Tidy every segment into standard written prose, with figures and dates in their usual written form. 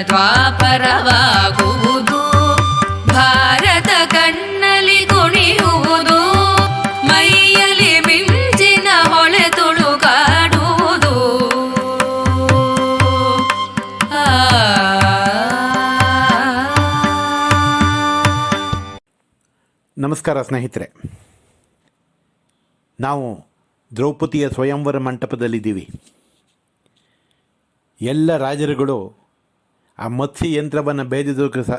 ದ್ವಾಪರವಾಗುವುದು. ಭಾರತ ಕಣ್ಣಲಿ ಕುಣಿಯುವುದು, ಮೈಯಲಿ ಮಿಂಚಿನ ಹೊಳೆ ತುಳುಕಾಡುವುದು. ನಮಸ್ಕಾರ ಸ್ನೇಹಿತರೆ, ನಾವು ದ್ರೌಪದಿಯ ಸ್ವಯಂವರ ಮಂಟಪದಲ್ಲಿದ್ದೀವಿ. ಎಲ್ಲ ರಾಜರುಗಳು ಆ ಮತ್ಸ್ಯ ಯಂತ್ರವನ್ನು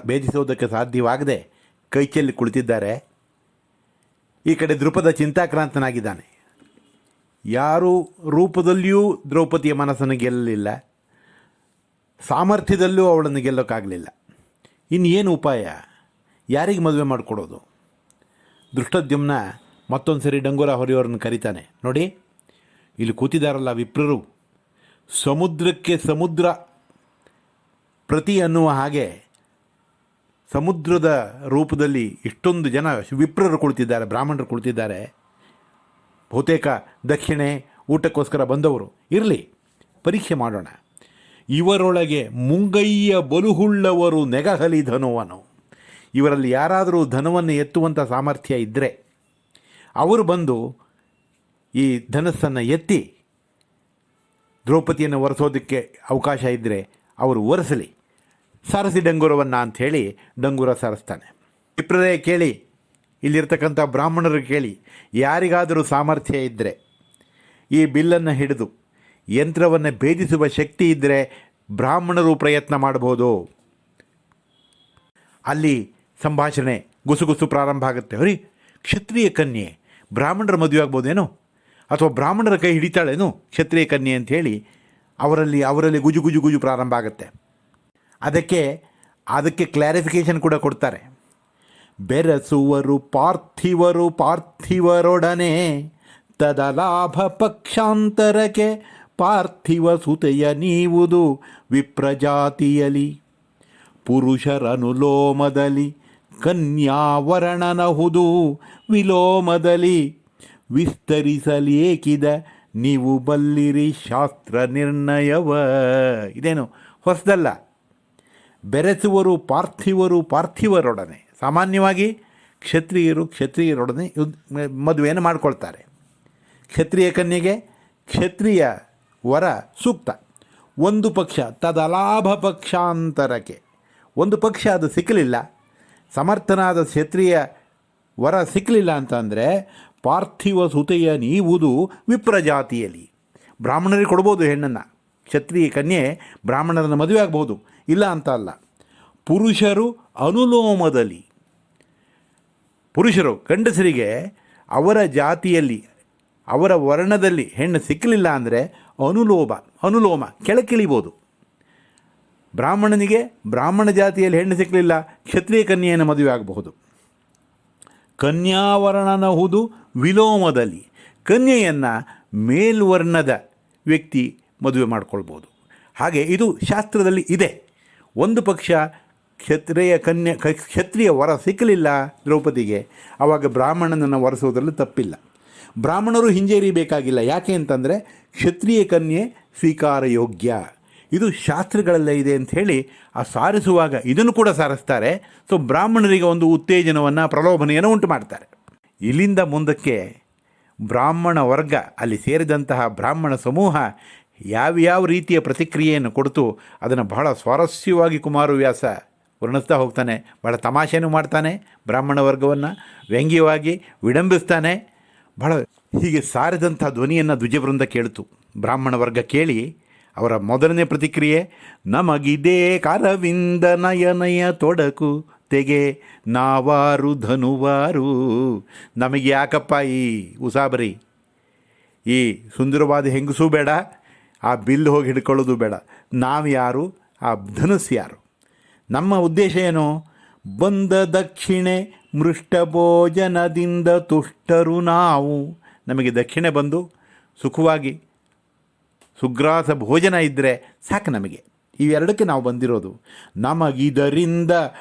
ಭೇದಿಸೋದಕ್ಕೆ ಸಾಧ್ಯವಾಗದೆ ಕೈಚೆಲ್ಲಿ ಕುಳಿತಿದ್ದಾರೆ. ಈ ಕಡೆ ದೃಪದ ಚಿಂತಾಕ್ರಾಂತನಾಗಿದ್ದಾನೆ. ಯಾರೂ ರೂಪದಲ್ಲಿಯೂ ದ್ರೌಪದಿಯ ಮನಸ್ಸನ್ನು ಗೆಲ್ಲಲಿಲ್ಲ, ಸಾಮರ್ಥ್ಯದಲ್ಲೂ ಅವಳನ್ನು ಗೆಲ್ಲೋಕ್ಕಾಗಲಿಲ್ಲ. ಇನ್ನೇನು ಉಪಾಯ? ಯಾರಿಗೆ ಮದುವೆ ಮಾಡಿಕೊಡೋದು? ದೃಷ್ಟದ್ಯುಮ್ನ ಮತ್ತೊಂದು ಸರಿ ಡಂಗುರ ಹೊರೆಯವರನ್ನು ಕರೀತಾನೆ. ನೋಡಿ, ಇಲ್ಲಿ ಕೂತಿದ್ದಾರಲ್ಲ ವಿಪ್ರರು, ಸಮುದ್ರಕ್ಕೆ ಸಮುದ್ರ ಪ್ರತಿ ಅನ್ನುವ ಹಾಗೆ ಸಮುದ್ರದ ರೂಪದಲ್ಲಿ ಇಷ್ಟೊಂದು ಜನ ವಿಪ್ರರು ಕುಳಿತಿದ್ದಾರೆ, ಬ್ರಾಹ್ಮಣರು ಕುಳಿತಿದ್ದಾರೆ. ಬಹುತೇಕ ದಕ್ಷಿಣೆ ಊಟಕ್ಕೋಸ್ಕರ ಬಂದವರು. ಇರಲಿ, ಪರೀಕ್ಷೆ ಮಾಡೋಣ. ಇವರೊಳಗೆ ಮುಂಗೈಯ ಬಲುಹುಳ್ಳವರು ನೆಗಹಲಿ ಧನುವನು. ಇವರಲ್ಲಿ ಯಾರಾದರೂ ಧನವನ್ನು ಎತ್ತುವಂಥ ಸಾಮರ್ಥ್ಯ ಇದ್ದರೆ ಅವರು ಬಂದು ಈ ಧನಸ್ಸನ್ನು ಎತ್ತಿ ದ್ರೌಪದಿಯನ್ನು ಒರೆಸೋದಕ್ಕೆ ಅವಕಾಶ ಇದ್ದರೆ ಅವರು ಒರೆಸಲಿ, ಸಾರಸಿ ಡಂಗುರವನ್ನು ಅಂಥೇಳಿ ಡಂಗುರ ಸಾರಿಸ್ತಾನೆ. ವಿಪ್ರರೇ ಕೇಳಿ, ಇಲ್ಲಿರ್ತಕ್ಕಂಥ ಬ್ರಾಹ್ಮಣರು ಕೇಳಿ, ಯಾರಿಗಾದರೂ ಸಾಮರ್ಥ್ಯ ಇದ್ದರೆ ಈ ಬಿಲ್ಲನ್ನು ಹಿಡಿದು ಯಂತ್ರವನ್ನು ಭೇದಿಸುವ ಶಕ್ತಿ ಇದ್ದರೆ ಬ್ರಾಹ್ಮಣರು ಪ್ರಯತ್ನ ಮಾಡ್ಬೋದು. ಅಲ್ಲಿ ಸಂಭಾಷಣೆ ಗುಸುಗುಸು ಪ್ರಾರಂಭ ಆಗುತ್ತೆ. ಅವರಿ, ಕ್ಷತ್ರಿಯ ಕನ್ಯೆ ಬ್ರಾಹ್ಮಣರ ಮದುವೆ ಆಗ್ಬೋದೇನೋ, ಅಥವಾ ಬ್ರಾಹ್ಮಣರ ಕೈ ಹಿಡಿತಾಳೇನೋ ಕ್ಷತ್ರಿಯ ಕನ್ಯೆ ಅಂಥೇಳಿ ಅವರಲ್ಲಿ ಗುಜು ಗುಜು ಗುಜು ಪ್ರಾರಂಭ ಆಗುತ್ತೆ. ಅದಕ್ಕೆ ಕ್ಲಾರಿಫಿಕೇಷನ್ ಕೂಡ ಕೊಡ್ತಾರೆ. ಬೆರೆಸುವರು ಪಾರ್ಥಿವರೊಡನೆ ತದಲಾಭ ಪಕ್ಷಾಂತರಕ್ಕೆ ಪಾರ್ಥಿವ ಸುತೆಯ ನೀವುದು ವಿಪ್ರಜಾತಿಯಲಿ ಪುರುಷರನುಲೋಮದಲ್ಲಿ ಕನ್ಯಾವರಣನಹುದು ವಿಲೋಮದಲ್ಲಿ ವಿಸ್ತರಿಸಲೇಕಿದ ನೀವು ಬಲ್ಲಿರಿ ಶಾಸ್ತ್ರ ನಿರ್ಣಯವ. ಇದೇನು ಹೊಸದಲ್ಲ. ಬೆರೆಸುವರು ಪಾರ್ಥಿವರೊಡನೆ, ಸಾಮಾನ್ಯವಾಗಿ ಕ್ಷತ್ರಿಯರೊಡನೆ ಮದುವೆಯನ್ನು ಮಾಡಿಕೊಳ್ತಾರೆ. ಕ್ಷತ್ರಿಯ ಕನ್ಯೆಗೆ ಕ್ಷತ್ರಿಯ ವರ ಸೂಕ್ತ. ಒಂದು ಪಕ್ಷ ತದಲಾಭ ಪಕ್ಷಾಂತರಕ್ಕೆ, ಒಂದು ಪಕ್ಷ ಅದು ಸಿಕ್ಕಲಿಲ್ಲ, ಸಮರ್ಥನಾದ ಕ್ಷತ್ರಿಯ ವರ ಸಿಕ್ಕಲಿಲ್ಲ ಅಂತಂದರೆ ಪಾರ್ಥಿವ ಸುತೆಯ ನೀವುದು ವಿಪ್ರಜಾತಿಯಲ್ಲಿ. ಬ್ರಾಹ್ಮಣರಿಗೆ ಕೊಡ್ಬೋದು ಹೆಣ್ಣನ್ನು, ಕ್ಷತ್ರಿಯ ಕನ್ಯೆ ಬ್ರಾಹ್ಮಣರನ್ನು ಮದುವೆ ಆಗ್ಬೋದು, ಇಲ್ಲ ಅಂತ ಅಲ್ಲ. ಪುರುಷರು ಅನುಲೋಮದಲ್ಲಿ, ಪುರುಷರು ಗಂಡಸರಿಗೆ ಅವರ ಜಾತಿಯಲ್ಲಿ ಅವರ ವರ್ಣದಲ್ಲಿ ಹೆಣ್ಣು ಸಿಕ್ಕಲಿಲ್ಲ ಅಂದರೆ ಅನುಲೋಮ ಕೆಳಕಿಳಿಬೋದು. ಬ್ರಾಹ್ಮಣನಿಗೆ ಬ್ರಾಹ್ಮಣ ಜಾತಿಯಲ್ಲಿ ಹೆಣ್ಣು ಸಿಕ್ಕಲಿಲ್ಲ, ಕ್ಷತ್ರಿಯ ಕನ್ಯೆಯನ್ನು ಮದುವೆ ಆಗಬಹುದು. ಕನ್ಯಾವರ್ಣನಹುದು ವಿಲೋಮದಲ್ಲಿ, ಕನ್ಯೆಯನ್ನು ಮೇಲ್ವರ್ಣದ ವ್ಯಕ್ತಿ ಮದುವೆ ಮಾಡಿಕೊಳ್ಬೋದು. ಹಾಗೆ ಇದು ಶಾಸ್ತ್ರದಲ್ಲಿ ಇದೆ. ಒಂದು ಪಕ್ಷ ಕ್ಷತ್ರಿಯ ವರ ಸಿಕ್ಕಲಿಲ್ಲ ದ್ರೌಪದಿಗೆ, ಆವಾಗ ಬ್ರಾಹ್ಮಣನನ್ನು ವರೆಸೋದ್ರಲ್ಲಿ ತಪ್ಪಿಲ್ಲ. ಬ್ರಾಹ್ಮಣರು ಹಿಂಜರಿಬೇಕಾಗಿಲ್ಲ. ಯಾಕೆ ಅಂತಂದರೆ ಕ್ಷತ್ರಿಯ ಕನ್ಯೆ ಸ್ವೀಕಾರ ಯೋಗ್ಯ, ಇದು ಶಾಸ್ತ್ರಗಳಲ್ಲೇ ಇದೆ ಅಂಥೇಳಿ ಆ ಸಾರಿಸುವಾಗ ಇದನ್ನು ಕೂಡ ಸಾರಿಸ್ತಾರೆ. ಸೊ ಬ್ರಾಹ್ಮಣರಿಗೆ ಒಂದು ಉತ್ತೇಜನವನ್ನು, ಪ್ರಲೋಭನೆಯನ್ನು ಉಂಟು ಮಾಡ್ತಾರೆ. ಇಲ್ಲಿಂದ ಮುಂದಕ್ಕೆ ಬ್ರಾಹ್ಮಣ ವರ್ಗ, ಅಲ್ಲಿ ಸೇರಿದಂತಹ ಬ್ರಾಹ್ಮಣ ಸಮೂಹ ಯಾವ್ಯಾವ ರೀತಿಯ ಪ್ರತಿಕ್ರಿಯೆಯನ್ನು ಕೊಡ್ತು ಅದನ್ನು ಬಹಳ ಸ್ವಾರಸ್ಯವಾಗಿ ಕುಮಾರವ್ಯಾಸ ವರ್ಣಿಸ್ತಾ ಹೋಗ್ತಾನೆ. ಬಹಳ ತಮಾಷೆನೂ ಮಾಡ್ತಾನೆ, ಬ್ರಾಹ್ಮಣ ವರ್ಗವನ್ನು ವ್ಯಂಗ್ಯವಾಗಿ ವಿಡಂಬಿಸ್ತಾನೆ. ಬಹಳ ಹೀಗೆ ಸಾರಿದಂಥ ಧ್ವನಿಯನ್ನು ದ್ವಿಜವೃಂದ ಕೇಳಿತು. ಬ್ರಾಹ್ಮಣ ವರ್ಗ ಕೇಳಿ ಅವರ ಮೊದಲನೇ ಪ್ರತಿಕ್ರಿಯೆ, ನಮಗಿದೇ ಕರವಿಂದ ನಯನಯ ತೊಡಕು ತೆಗೆ ನಾವಾರು ಧನುವಾರು. ನಮಗೆ ಯಾಕಪ್ಪ ಈ ಉಸಾಬರಿ, ಈ ಸುಂದರವಾದ ಹೆಂಗಸೂ ಬೇಡ, ಆ ಬಿಲ್ಲು ಹೋಗಿ ಹಿಡ್ಕೊಳ್ಳೋದು ಬೇಡ, ನಾವು ಯಾರು, ಆ ಧನುಸ್ಸು ಯಾರು? ನಮ್ಮ ಉದ್ದೇಶ ಏನು? ಬಂದ ದಕ್ಷಿಣೆ ಮೃಷ್ಟಭೋಜನದಿಂದ ತುಷ್ಟರು ನಾವು. ನಮಗೆ ದಕ್ಷಿಣೆ ಬಂದು ಸುಖವಾಗಿ ಸುಗ್ರಾಸ ಭೋಜನ ಇದ್ದರೆ ಸಾಕು ನಮಗೆ. ಇವೆರಡಕ್ಕೆ ನಾವು ಬಂದಿರೋದು. ನಮಗಿದರಿಂದ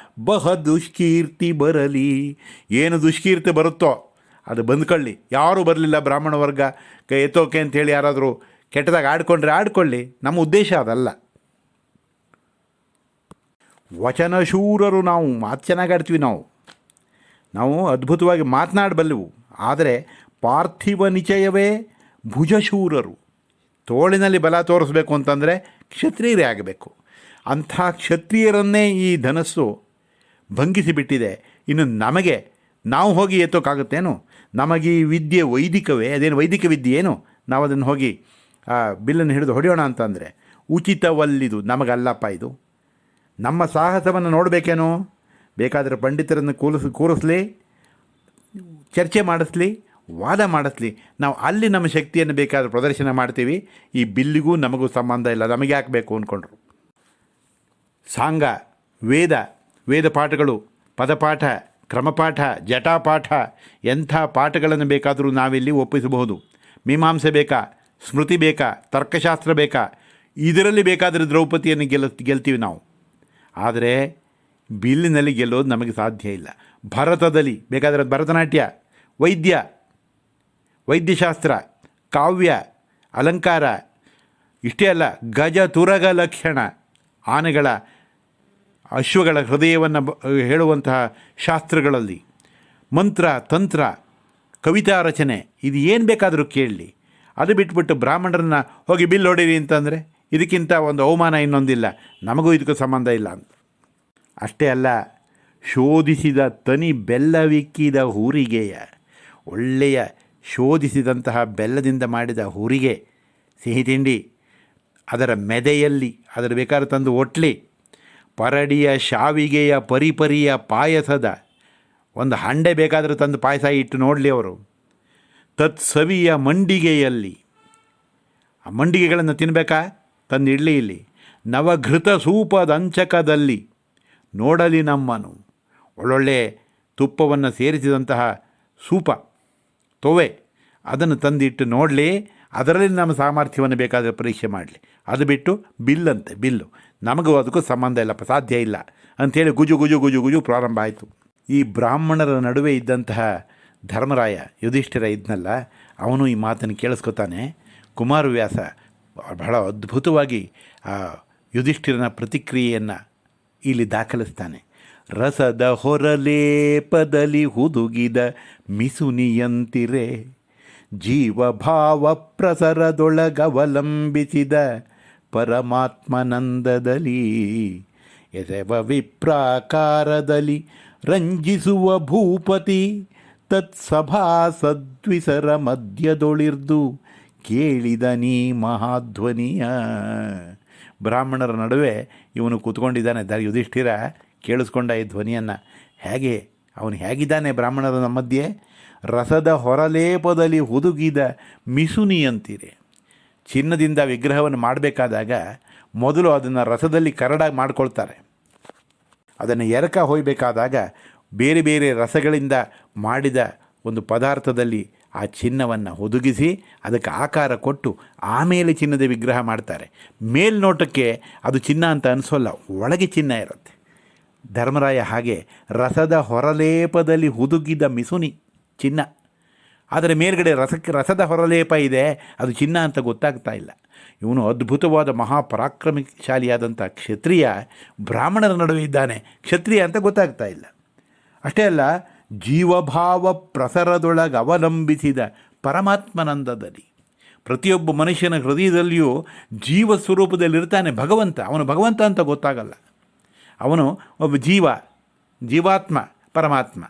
ಬಹ ದುಷ್ಕೀರ್ತಿ ಬರಲಿ. ಏನು ದುಷ್ಕೀರ್ತಿ ಬರುತ್ತೋ ಅದು ಬಂದ್ಕೊಳ್ಳಿ. ಯಾರೂ ಬರಲಿಲ್ಲ ಬ್ರಾಹ್ಮಣ ವರ್ಗ ಕೈ ಎತ್ತೋಕೆ ಅಂಥೇಳಿ ಯಾರಾದರೂ ಕೆಟ್ಟದಾಗ ಆಡ್ಕೊಂಡ್ರೆ ಆಡ್ಕೊಳ್ಳಿ, ನಮ್ಮ ಉದ್ದೇಶ ಅದಲ್ಲ. ವಚನಶೂರರು ನಾವು, ಮಾತು ಚೆನ್ನಾಗಾಡ್ತೀವಿ ನಾವು ಅದ್ಭುತವಾಗಿ ಮಾತನಾಡಬಲ್ಲೆವು. ಆದರೆ ಪಾರ್ಥಿವ ನಿಚಯವೇ ಭುಜಶೂರರು. ತೋಳಿನಲ್ಲಿ ಬಲ ತೋರಿಸ್ಬೇಕು ಅಂತಂದರೆ ಕ್ಷತ್ರಿಯರೇ ಆಗಬೇಕು. ಅಂಥ ಕ್ಷತ್ರಿಯರನ್ನೇ ಈ ಧನಸ್ಸು ಭಂಗಿಸಿಬಿಟ್ಟಿದೆ. ಇನ್ನು ನಾವು ಹೋಗಿ ಎತ್ತೋಕ್ಕಾಗುತ್ತೇನು? ನಮಗೆ ಈ ವಿದ್ಯೆ ವೈದಿಕವೇ? ಅದೇನು ವೈದಿಕ ವಿದ್ಯೆ ಏನು? ನಾವು ಅದನ್ನು ಹೋಗಿ ಆ ಬಿಲ್ಲನ್ನು ಹಿಡಿದು ಹೊಡೆಯೋಣ ಅಂತಂದರೆ ಉಚಿತವಲ್ಲಿದು, ನಮಗಲ್ಲಪ್ಪ ಇದು. ನಮ್ಮ ಸಾಹಸವನ್ನು ನೋಡಬೇಕೇನೋ? ಬೇಕಾದರೆ ಪಂಡಿತರನ್ನು ಕೂರಿಸ್ಲಿ, ಚರ್ಚೆ ಮಾಡಿಸ್ಲಿ, ವಾದ ಮಾಡಿಸ್ಲಿ, ನಾವು ಅಲ್ಲಿ ನಮ್ಮ ಶಕ್ತಿಯನ್ನು ಬೇಕಾದರೆ ಪ್ರದರ್ಶನ ಮಾಡ್ತೀವಿ. ಈ ಬಿಲ್ಲಿಗೂ ನಮಗೂ ಸಂಬಂಧ ಇಲ್ಲ, ನಮಗೆ ಯಾಕೆ ಬೇಕು ಅಂದ್ಕೊಂಡ್ರು. ಸಾಂಗ, ವೇದ ಪಾಠಗಳು, ಪದಪಾಠ, ಕ್ರಮಪಾಠ, ಜಟಾಪಾಠ, ಎಂಥ ಪಾಠಗಳನ್ನು ಬೇಕಾದರೂ ನಾವಿಲ್ಲಿ ಒಪ್ಪಿಸಬಹುದು. ಮೀಮಾಂಸೆ ಬೇಕಾ, ಸ್ಮೃತಿ ಬೇಕಾ, ತರ್ಕಶಾಸ್ತ್ರ ಬೇಕಾ, ಇದರಲ್ಲಿ ಬೇಕಾದರೆ ದ್ರೌಪದಿಯನ್ನು ಗೆಲ್ತೀವಿ ನಾವು. ಆದರೆ ಬಿಲ್ಲಿನಲ್ಲಿ ಗೆಲ್ಲೋದು ನಮಗೆ ಸಾಧ್ಯ ಇಲ್ಲ. ಭರತದಲ್ಲಿ ಬೇಕಾದರೆ ಭರತನಾಟ್ಯ, ವೈದ್ಯಶಾಸ್ತ್ರ, ಕಾವ್ಯ, ಅಲಂಕಾರ, ಇಷ್ಟೇ ಅಲ್ಲ, ಗಜ ತುರಗ ಲಕ್ಷಣ, ಆನೆಗಳ ಅಶ್ವಗಳ ಹೃದಯವನ್ನು ಹೇಳುವಂತಹ ಶಾಸ್ತ್ರಗಳಲ್ಲಿ, ಮಂತ್ರ, ತಂತ್ರ, ಕವಿತಾ ರಚನೆ, ಇದು ಏನು ಬೇಕಾದರೂ ಕೇಳಲಿ. ಅದು ಬಿಟ್ಬಿಟ್ಟು ಬ್ರಾಹ್ಮಣರನ್ನ ಹೋಗಿ ಬಿಲ್ ಹೊಡೀರಿ ಅಂತಂದರೆ ಇದಕ್ಕಿಂತ ಒಂದು ಅವಮಾನ ಇನ್ನೊಂದಿಲ್ಲ. ನಮಗೂ ಇದಕ್ಕೂ ಸಂಬಂಧ ಇಲ್ಲ ಅಂತ. ಅಷ್ಟೇ ಅಲ್ಲ, ಶೋಧಿಸಿದ ತನಿ ಬೆಲ್ಲವಿಕ್ಕಿದ ಹೂರಿಗೆಯ, ಒಳ್ಳೆಯ ಶೋಧಿಸಿದಂತಹ ಬೆಲ್ಲದಿಂದ ಮಾಡಿದ ಹೂರಿಗೆ, ಸಿಹಿ ತಿಂಡಿ, ಅದರ ಮೆದೆಯಲ್ಲಿ ಅದರ ಬೇಕಾದ್ರೆ ತಂದು ಒಟ್ಲಿ, ಪರಡಿಯ ಶಾವಿಗೆಯ ಪರಿಪರಿಯ ಪಾಯಸದ ಒಂದು ಹಂಡೆ ಬೇಕಾದರೆ ತಂದು ಪಾಯಸ ಇಟ್ಟು ನೋಡಲಿ ಅವರು. ತತ್ಸವಿಯ ಮಂಡಿಗೆಯಲ್ಲಿ, ಆ ಮಂಡಿಗೆಗಳನ್ನು ತಿನ್ನಬೇಕಾ? ತಂದು ಇಡಲಿ ಇಲ್ಲಿ. ನವಘೃತ ಸೂಪದಂಚಕದಲ್ಲಿ ನೋಡಲಿ ನಮ್ಮನು, ಒಳ್ಳೊಳ್ಳೆ ತುಪ್ಪವನ್ನು ಸೇರಿಸಿದಂತಹ ಸೂಪ, ತೊವೆ, ಅದನ್ನು ತಂದಿಟ್ಟು ನೋಡಲಿ. ಅದರಲ್ಲಿ ನಮ್ಮ ಸಾಮರ್ಥ್ಯವನ್ನು ಬೇಕಾದರೆ ಪರೀಕ್ಷೆ ಮಾಡಲಿ. ಅದು ಬಿಟ್ಟು ಬಿಲ್ಲು ನಮಗೂ ಅದಕ್ಕೂ ಸಂಬಂಧ ಇಲ್ಲಪ್ಪ, ಸಾಧ್ಯ ಇಲ್ಲ ಅಂಥೇಳಿ ಗುಜು ಪ್ರಾರಂಭ ಆಯಿತು. ಈ ಬ್ರಾಹ್ಮಣರ ನಡುವೆ ಇದ್ದಂತಹ ಧರ್ಮರಾಯ, ಯುಧಿಷ್ಠಿರ ಇದ್ನಲ್ಲ, ಅವನು ಈ ಮಾತನ್ನು ಕೇಳಿಸ್ಕೊತಾನೆ. ಕುಮಾರವ್ಯಾಸ ಬಹಳ ಅದ್ಭುತವಾಗಿ ಆ ಯುಧಿಷ್ಠಿರನ ಪ್ರತಿಕ್ರಿಯೆಯನ್ನು ಇಲ್ಲಿ ದಾಖಲಿಸ್ತಾನೆ. ರಸದ ಹೊರಲೇಪದಲ್ಲಿ ಹುದುಗಿದ ಮಿಸುನಿಯಂತಿರೆ, ಜೀವಭಾವ ಪ್ರಸರದೊಳಗವಲಂಬಿಸಿದ ಪರಮಾತ್ಮನಂದದಲ್ಲಿ, ಎಸೆವ ವಿಪ್ರಾಕಾರದಲ್ಲಿ ರಂಜಿಸುವ ಭೂಪತಿ, ತತ್ಸಭಾಸದ್ವಿಸರ ಮಧ್ಯದೊಳಿರ್ದು ಕೇಳಿದ ನೀ ಮಹಾಧ್ವನಿಯ. ಬ್ರಾಹ್ಮಣರ ನಡುವೆ ಇವನು ಕೂತ್ಕೊಂಡಿದ್ದಾನೆ. ಯುಧಿಷ್ಠಿರ ಕೇಳಿಸ್ಕೊಂಡ ಈ ಧ್ವನಿಯನ್ನು. ಅವನು ಹೇಗಿದ್ದಾನೆ ಬ್ರಾಹ್ಮಣರ ಮಧ್ಯೆ? ರಸದ ಹೊರಲೇಪದಲ್ಲಿ ಹುದುಗಿದ ಮಿಸುನಿಯಂತಿರೆ. ಚಿನ್ನದಿಂದ ವಿಗ್ರಹವನ್ನು ಮಾಡಬೇಕಾದಾಗ ಮೊದಲು ಅದನ್ನು ರಸದಲ್ಲಿ ಕರಡಾಗಿ ಮಾಡ್ಕೊಳ್ತಾರೆ. ಅದನ್ನು ಎರಕ ಹೊಯ್ಬೇಕಾದಾಗ ಬೇರೆ ಬೇರೆ ರಸಗಳಿಂದ ಮಾಡಿದ ಒಂದು ಪದಾರ್ಥದಲ್ಲಿ ಆ ಚಿನ್ನವನ್ನು ಹುದುಗಿಸಿ ಅದಕ್ಕೆ ಆಕಾರ ಕೊಟ್ಟು ಆಮೇಲೆ ಚಿನ್ನದ ವಿಗ್ರಹ ಮಾಡ್ತಾರೆ. ಮೇಲ್ನೋಟಕ್ಕೆ ಅದು ಚಿನ್ನ ಅಂತ ಅನಿಸೋಲ್ಲ, ಒಳಗೆ ಚಿನ್ನ ಇರುತ್ತೆ. ಧರ್ಮರಾಯ ಹಾಗೆ ರಸದ ಹೊರಲೇಪದಲ್ಲಿ ಹುದುಗಿದ ಮಿಸುನಿ ಚಿನ್ನ, ಆದರೆ ಮೇಲ್ಗಡೆ ರಸದ ಹೊರಲೇಪ ಇದೆ, ಅದು ಚಿನ್ನ ಅಂತ ಗೊತ್ತಾಗ್ತಾ ಇಲ್ಲ. ಇವನು ಅದ್ಭುತವಾದ ಮಹಾಪರಾಕ್ರಮಶಾಲಿಯಾದಂಥ ಕ್ಷತ್ರಿಯ ಬ್ರಾಹ್ಮಣರ ನಡುವೆ ಇದ್ದಾನೆ, ಕ್ಷತ್ರಿಯ ಅಂತ ಗೊತ್ತಾಗ್ತಾ ಇಲ್ಲ. ಅಷ್ಟೇ ಅಲ್ಲ, ಜೀವಭಾವ ಪ್ರಸರದೊಳಗೆ ಅವಲಂಬಿಸಿದ ಪರಮಾತ್ಮನಂದದಲ್ಲಿ, ಪ್ರತಿಯೊಬ್ಬ ಮನುಷ್ಯನ ಹೃದಯದಲ್ಲಿಯೂ ಜೀವ ಸ್ವರೂಪದಲ್ಲಿರ್ತಾನೆ ಭಗವಂತ. ಅವನು ಭಗವಂತ ಅಂತ ಗೊತ್ತಾಗಲ್ಲ, ಅವನು ಒಬ್ಬ ಜೀವಾತ್ಮ, ಪರಮಾತ್ಮ.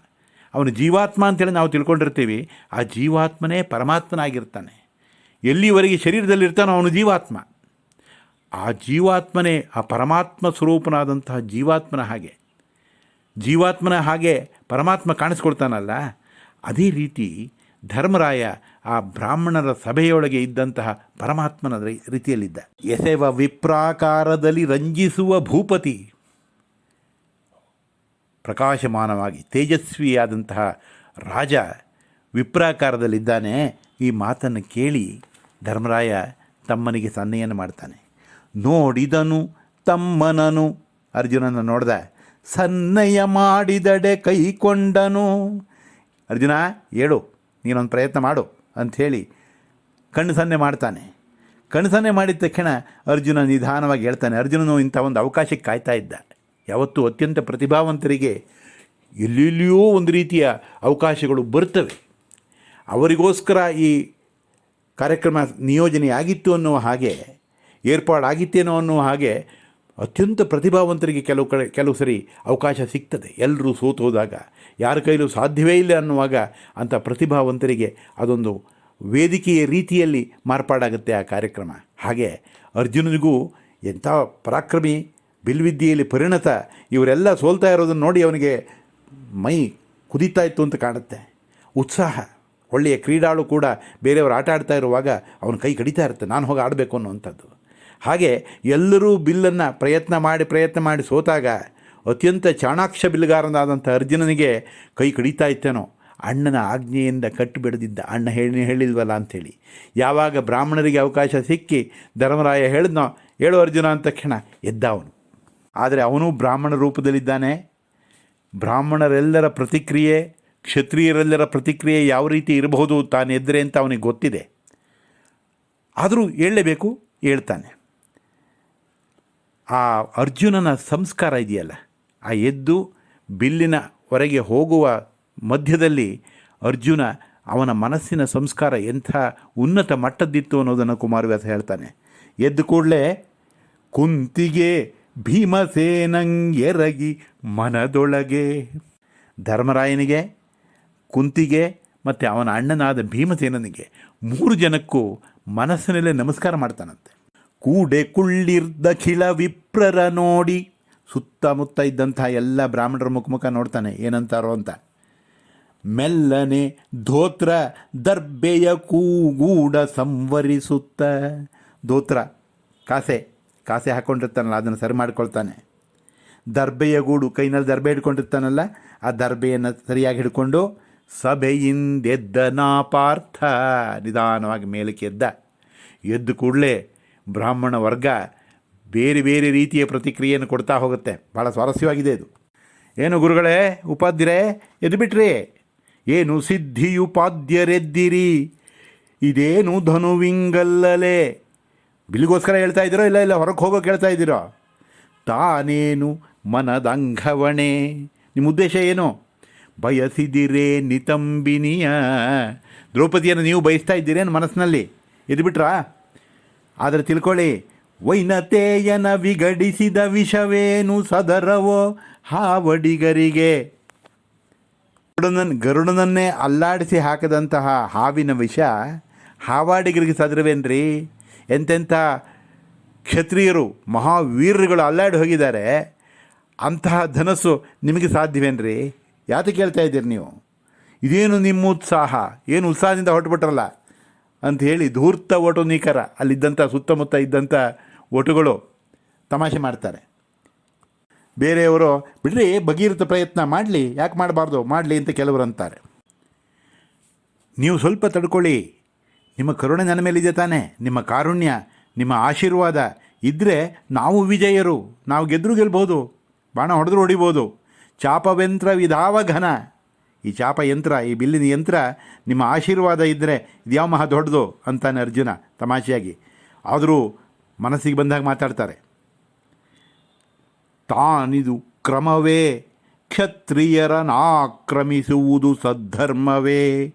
ಅವನು ಜೀವಾತ್ಮ ಅಂತೇಳಿ ನಾವು ತಿಳ್ಕೊಂಡಿರ್ತೀವಿ. ಆ ಜೀವಾತ್ಮನೇ ಪರಮಾತ್ಮನಾಗಿರ್ತಾನೆ. ಎಲ್ಲಿವರೆಗೆ ಶರೀರದಲ್ಲಿರ್ತಾನೋ ಅವನು ಜೀವಾತ್ಮ. ಆ ಜೀವಾತ್ಮನೇ ಆ ಪರಮಾತ್ಮ ಸ್ವರೂಪನಾದಂತಹ ಜೀವಾತ್ಮನ ಹಾಗೆ ಪರಮಾತ್ಮ ಕಾಣಿಸ್ಕೊಳ್ತಾನಲ್ಲ, ಅದೇ ರೀತಿ ಧರ್ಮರಾಯ ಆ ಬ್ರಾಹ್ಮಣರ ಸಭೆಯೊಳಗೆ ಇದ್ದಂತಹ ಪರಮಾತ್ಮನ ರೀತಿಯಲ್ಲಿದ್ದ. ಎಸೆವ ವಿಪ್ರಾಕಾರದಲ್ಲಿ ರಂಜಿಸುವ ಭೂಪತಿ, ಪ್ರಕಾಶಮಾನವಾಗಿ ತೇಜಸ್ವಿಯಾದಂತಹ ರಾಜ ವಿಪ್ರಾಕಾರದಲ್ಲಿದ್ದಾನೆ. ಈ ಮಾತನ್ನು ಕೇಳಿ ಧರ್ಮರಾಯ ತಮ್ಮನಿಗೆ ಸನ್ನೆಯನ್ನು ಮಾಡ್ತಾನೆ. ನೋಡಿದನು ತಮ್ಮನನು, ಅರ್ಜುನನ ನೋಡ್ದ, ಸನ್ನಯ ಮಾಡಿದಡೆ ಕೈಕೊಂಡನು. ಅರ್ಜುನ ಹೇಳು, ನೀನೊಂದು ಪ್ರಯತ್ನ ಮಾಡು ಅಂಥೇಳಿ ಕಣ್ಣು ಸನ್ನೆ ಮಾಡ್ತಾನೆ. ಕಣ್ಣು ಸನ್ನೆ ಮಾಡಿದ ತಕ್ಷಣ ಅರ್ಜುನ ನಿಧಾನವಾಗಿ ಹೇಳ್ತಾನೆ. ಅರ್ಜುನನು ಇಂಥ ಒಂದು ಅವಕಾಶಕ್ಕೆ ಕಾಯ್ತಾ ಇದ್ದ. ಯಾವತ್ತೂ ಅತ್ಯಂತ ಪ್ರತಿಭಾವಂತರಿಗೆ ಎಲ್ಲೆಲ್ಲಿಯೋ ಒಂದು ರೀತಿಯ ಅವಕಾಶಗಳು ಬರ್ತವೆ. ಅವರಿಗೋಸ್ಕರ ಈ ಕಾರ್ಯಕ್ರಮ ನಿಯೋಜನೆಯಾಗಿತ್ತು ಅನ್ನುವ ಹಾಗೆ, ಏರ್ಪಾಡಾಗಿತ್ತೇನೋ ಅನ್ನುವ ಹಾಗೆ ಅತ್ಯಂತ ಪ್ರತಿಭಾವಂತರಿಗೆ ಕೆಲವು ಸರಿ ಅವಕಾಶ ಸಿಗ್ತದೆ. ಎಲ್ಲರೂ ಸೋತು ಹೋದಾಗ, ಯಾರ ಕೈಲೂ ಸಾಧ್ಯವೇ ಇಲ್ಲ ಅನ್ನುವಾಗ ಅಂಥ ಪ್ರತಿಭಾವಂತರಿಗೆ ಅದೊಂದು ವೇದಿಕೆಯ ರೀತಿಯಲ್ಲಿ ಮಾರ್ಪಾಡಾಗುತ್ತೆ ಆ ಕಾರ್ಯಕ್ರಮ. ಹಾಗೆ ಅರ್ಜುನನಿಗೂ ಎಂಥ ಪರಾಕ್ರಮಿ, ಬಿಲ್ವಿದ್ಯೆಯಲ್ಲಿ ಪರಿಣತ, ಇವರೆಲ್ಲ ಸೋಲ್ತಾ ಇರೋದನ್ನು ನೋಡಿ ಅವನಿಗೆ ಮೈ ಕುದೀತಾ ಇತ್ತು ಅಂತ ಕಾಣುತ್ತೆ. ಉತ್ಸಾಹ, ಒಳ್ಳೆಯ ಕ್ರೀಡಾಳು ಕೂಡ ಬೇರೆಯವರು ಆಟ ಆಡ್ತಾ ಇರುವಾಗ ಅವನ ಕೈ ಕಡಿತಾ ಇರುತ್ತೆ, ನಾನು ಹೋಗಿ ಆಡಬೇಕು ಅನ್ನುವಂಥದ್ದು. ಹಾಗೆ ಎಲ್ಲರೂ ಬಿಲ್ಲನ್ನು ಪ್ರಯತ್ನ ಮಾಡಿ ಸೋತಾಗ ಅತ್ಯಂತ ಚಾಣಾಕ್ಷ ಬಿಲ್ಲುಗಾರನಾದಂಥ ಅರ್ಜುನನಿಗೆ ಕೈ ಕಡಿತಾ ಇತ್ತೇನೋ, ಅಣ್ಣನ ಆಜ್ಞೆಯಿಂದ ಕಟ್ಟು ಬೆಳೆದಿದ್ದ, ಅಣ್ಣ ಹೇಳಿಲ್ವಲ್ಲ ಅಂಥೇಳಿ. ಯಾವಾಗ ಬ್ರಾಹ್ಮಣರಿಗೆ ಅವಕಾಶ ಸಿಕ್ಕಿ ಧರ್ಮರಾಯ ಹೇಳಿದ್ನೋ, ಹೇಳು ಅರ್ಜುನ ಅಂದ ತಕ್ಷಣ ಎದ್ದ ಅವನು. ಆದರೆ ಅವನು ಬ್ರಾಹ್ಮಣ ರೂಪದಲ್ಲಿದ್ದಾನೆ. ಬ್ರಾಹ್ಮಣರೆಲ್ಲರ ಪ್ರತಿಕ್ರಿಯೆ, ಕ್ಷತ್ರಿಯರೆಲ್ಲರ ಪ್ರತಿಕ್ರಿಯೆ ಯಾವ ರೀತಿ ಇರಬಹುದು ತಾನು ಎದ್ದರೆ ಅಂತ ಅವನಿಗೆ ಗೊತ್ತಿದೆ. ಆದರೂ ಹೇಳಲೇಬೇಕು, ಹೇಳ್ತಾನೆ. ಆ ಅರ್ಜುನನ ಸಂಸ್ಕಾರ ಇದೆಯಲ್ಲ, ಆ ಎದ್ದು ಬಿಲ್ಲಿನ ಹೊರಗೆ ಹೋಗುವ ಮಧ್ಯದಲ್ಲಿ ಅರ್ಜುನ, ಅವನ ಮನಸ್ಸಿನ ಸಂಸ್ಕಾರ ಎಂಥ ಉನ್ನತ ಮಟ್ಟದ್ದಿತ್ತು ಅನ್ನೋದನ್ನು ಕುಮಾರವ್ಯಾಸ ಹೇಳ್ತಾನೆ. ಎದ್ದು ಕೂಡಲೇ ಕುಂತಿಗೆ ಭೀಮಸೇನಂಗೆರಗಿ ಮನದೊಳಗೆ, ಧರ್ಮರಾಯನಿಗೆ, ಕುಂತಿಗೆ ಮತ್ತು ಅವನ ಅಣ್ಣನಾದ ಭೀಮಸೇನನಿಗೆ 3 ಜನಕ್ಕೂ ಮನಸ್ಸಿನಲ್ಲೇ ನಮಸ್ಕಾರ ಮಾಡ್ತಾನಂತೆ. ಕೂಡೆ ಕುಳ್ಳಿರ್ದಖಿಲ ವಿಪ್ರರ ನೋಡಿ, ಸುತ್ತಮುತ್ತ ಇದ್ದಂಥ ಎಲ್ಲ ಬ್ರಾಹ್ಮಣರ ಮುಖ ನೋಡ್ತಾನೆ ಏನಂತಾರೋ ಅಂತ. ಮೆಲ್ಲನೆ ಧೋತ್ರ ದರ್ಬೆಯ ಕೂಗೂಡ ಸಂವರಿಸುತ್ತ, ಧೋತ್ರ ಕಾಸೆ ಹಾಕ್ಕೊಂಡಿರ್ತಾನಲ್ಲ ಅದನ್ನು ಸರಿ ಮಾಡ್ಕೊಳ್ತಾನೆ. ದರ್ಬೆಯ ಗೂಡು, ಕೈನಲ್ಲಿ ದರ್ಬೆ ಹಿಡ್ಕೊಂಡಿರ್ತಾನಲ್ಲ, ಆ ದರ್ಬೆಯನ್ನು ಸರಿಯಾಗಿ ಹಿಡ್ಕೊಂಡು ಸಭೆಯಿಂದೆದ್ದ ಪಾರ್ಥ, ನಿಧಾನವಾಗಿ ಮೇಲಕ್ಕೆ ಎದ್ದು ಕೂಡಲೇ ಬ್ರಾಹ್ಮಣ ವರ್ಗ ಬೇರೆ ಬೇರೆ ರೀತಿಯ ಪ್ರತಿಕ್ರಿಯೆಯನ್ನು ಕೊಡ್ತಾ ಹೋಗುತ್ತೆ. ಭಾಳ ಸ್ವಾರಸ್ಯವಾಗಿದೆ ಇದು. ಏನು ಗುರುಗಳೇ, ಉಪಾಧ್ಯರೇ ಎದ್ದುಬಿಟ್ರಿ, ಏನು ಸಿದ್ಧಿಯುಪಾದ್ಯರೆದ್ದಿರಿ, ಇದೇನು ಧನುವಿಂಗಲ್ಲಲೇ, ಬಿಲ್ಲಿಗೋಸ್ಕರ ಹೇಳ್ತಾ ಇದ್ದೀರೋ ಇಲ್ಲ ಹೊರಗೆ ಹೋಗೋಕೆ ಹೇಳ್ತಾ ಇದ್ದೀರೋ? ತಾನೇನು ಮನದಂಘವಣೆ, ನಿಮ್ಮ ಉದ್ದೇಶ ಏನು? ಬಯಸಿದಿರೇ ನಿತಂಬಿನಿಯ, ದ್ರೌಪದಿಯನ್ನು ನೀವು ಬಯಸ್ತಾ ಇದ್ದೀರೇನು ಮನಸ್ಸಿನಲ್ಲಿ? ಎದ್ದುಬಿಟ್ರಾ? ಆದರೆ ತಿಳ್ಕೊಳ್ಳಿ, ವೈನತೆಯನ ವಿಗಡಿಸಿದ ವಿಷವೇನು ಸದರವೋ ಹಾವಡಿಗರಿಗೆ, ಗರುಡನನ್ನೇ ಅಲ್ಲಾಡಿಸಿ ಹಾಕದಂತಹ ಹಾವಿನ ವಿಷ ಹಾವಾಡಿಗರಿಗೆ ಸದರವೇನ್ರಿ? ಎಂತೆಂಥ ಕ್ಷತ್ರಿಯರು ಮಹಾವೀರರುಗಳು ಅಲ್ಲಾಡಿ ಹೋಗಿದ್ದಾರೆ, ಅಂತಹ ಧನಸ್ಸು ನಿಮಗೆ ಸಾಧ್ಯವೇನ್ರಿ? ಯಾಕೆ ಕೇಳ್ತಾ ಇದ್ದೀರಿ ನೀವು? ಇದೇನು ನಿಮ್ಮ ಉತ್ಸಾಹ, ಏನು ಉತ್ಸಾಹದಿಂದ ಹೊರಟುಬಿಟ್ರಲ್ಲ ಅಂತ ಹೇಳಿ ಧೂರ್ತ ಓಟು ನೀಕರ, ಅಲ್ಲಿದ್ದಂಥ ಸುತ್ತಮುತ್ತ ಇದ್ದಂಥ ಓಟುಗಳು ತಮಾಷೆ ಮಾಡ್ತಾರೆ. ಬೇರೆಯವರು ಬಿಡ್ರಿ, ಭಗೀರಥ ಪ್ರಯತ್ನ ಮಾಡಲಿ, ಯಾಕೆ ಮಾಡಬಾರ್ದು, ಮಾಡಲಿ ಅಂತ ಕೆಲವರು ಅಂತಾರೆ. ನೀವು ಸ್ವಲ್ಪ ತಡ್ಕೊಳ್ಳಿ, ನಿಮ್ಮ ಕರುಣೆ ನನ್ನ ಮೇಲಿದೆ ತಾನೇ, ನಿಮ್ಮ ಕಾರುಣ್ಯ, ನಿಮ್ಮ ಆಶೀರ್ವಾದ ಇದ್ದರೆ ನಾವು ವಿಜಯರು, ನಾವು ಗೆಲ್ಬೋದು, ಬಾಣ ಹೊಡೆದ್ರೂ ಹೊಡಿಬೋದು. ಚಾಪವೆಂತ್ರ ವಿಧಾವ ಘನ, ಈ ಚಾಪ ಯಂತ್ರ, ಈ ಬಿಲ್ಲಿನ ಯಂತ್ರ ನಿಮ್ಮ ಆಶೀರ್ವಾದ ಇದ್ದರೆ ಇದ್ಯಾವ ಮಹಾ ದೊಡ್ಡದು ಅಂತಾನೆ ಅರ್ಜುನ ತಮಾಷೆಯಾಗಿ. ಆದರೂ ಮನಸ್ಸಿಗೆ ಬಂದಾಗ ಮಾತಾಡ್ತಾರೆ. ತಾನಿದು ಕ್ರಮವೇ ಕ್ಷತ್ರಿಯರನ್ನಾಕ್ರಮಿಸುವುದು ಸದ್ಧರ್ಮವೇ,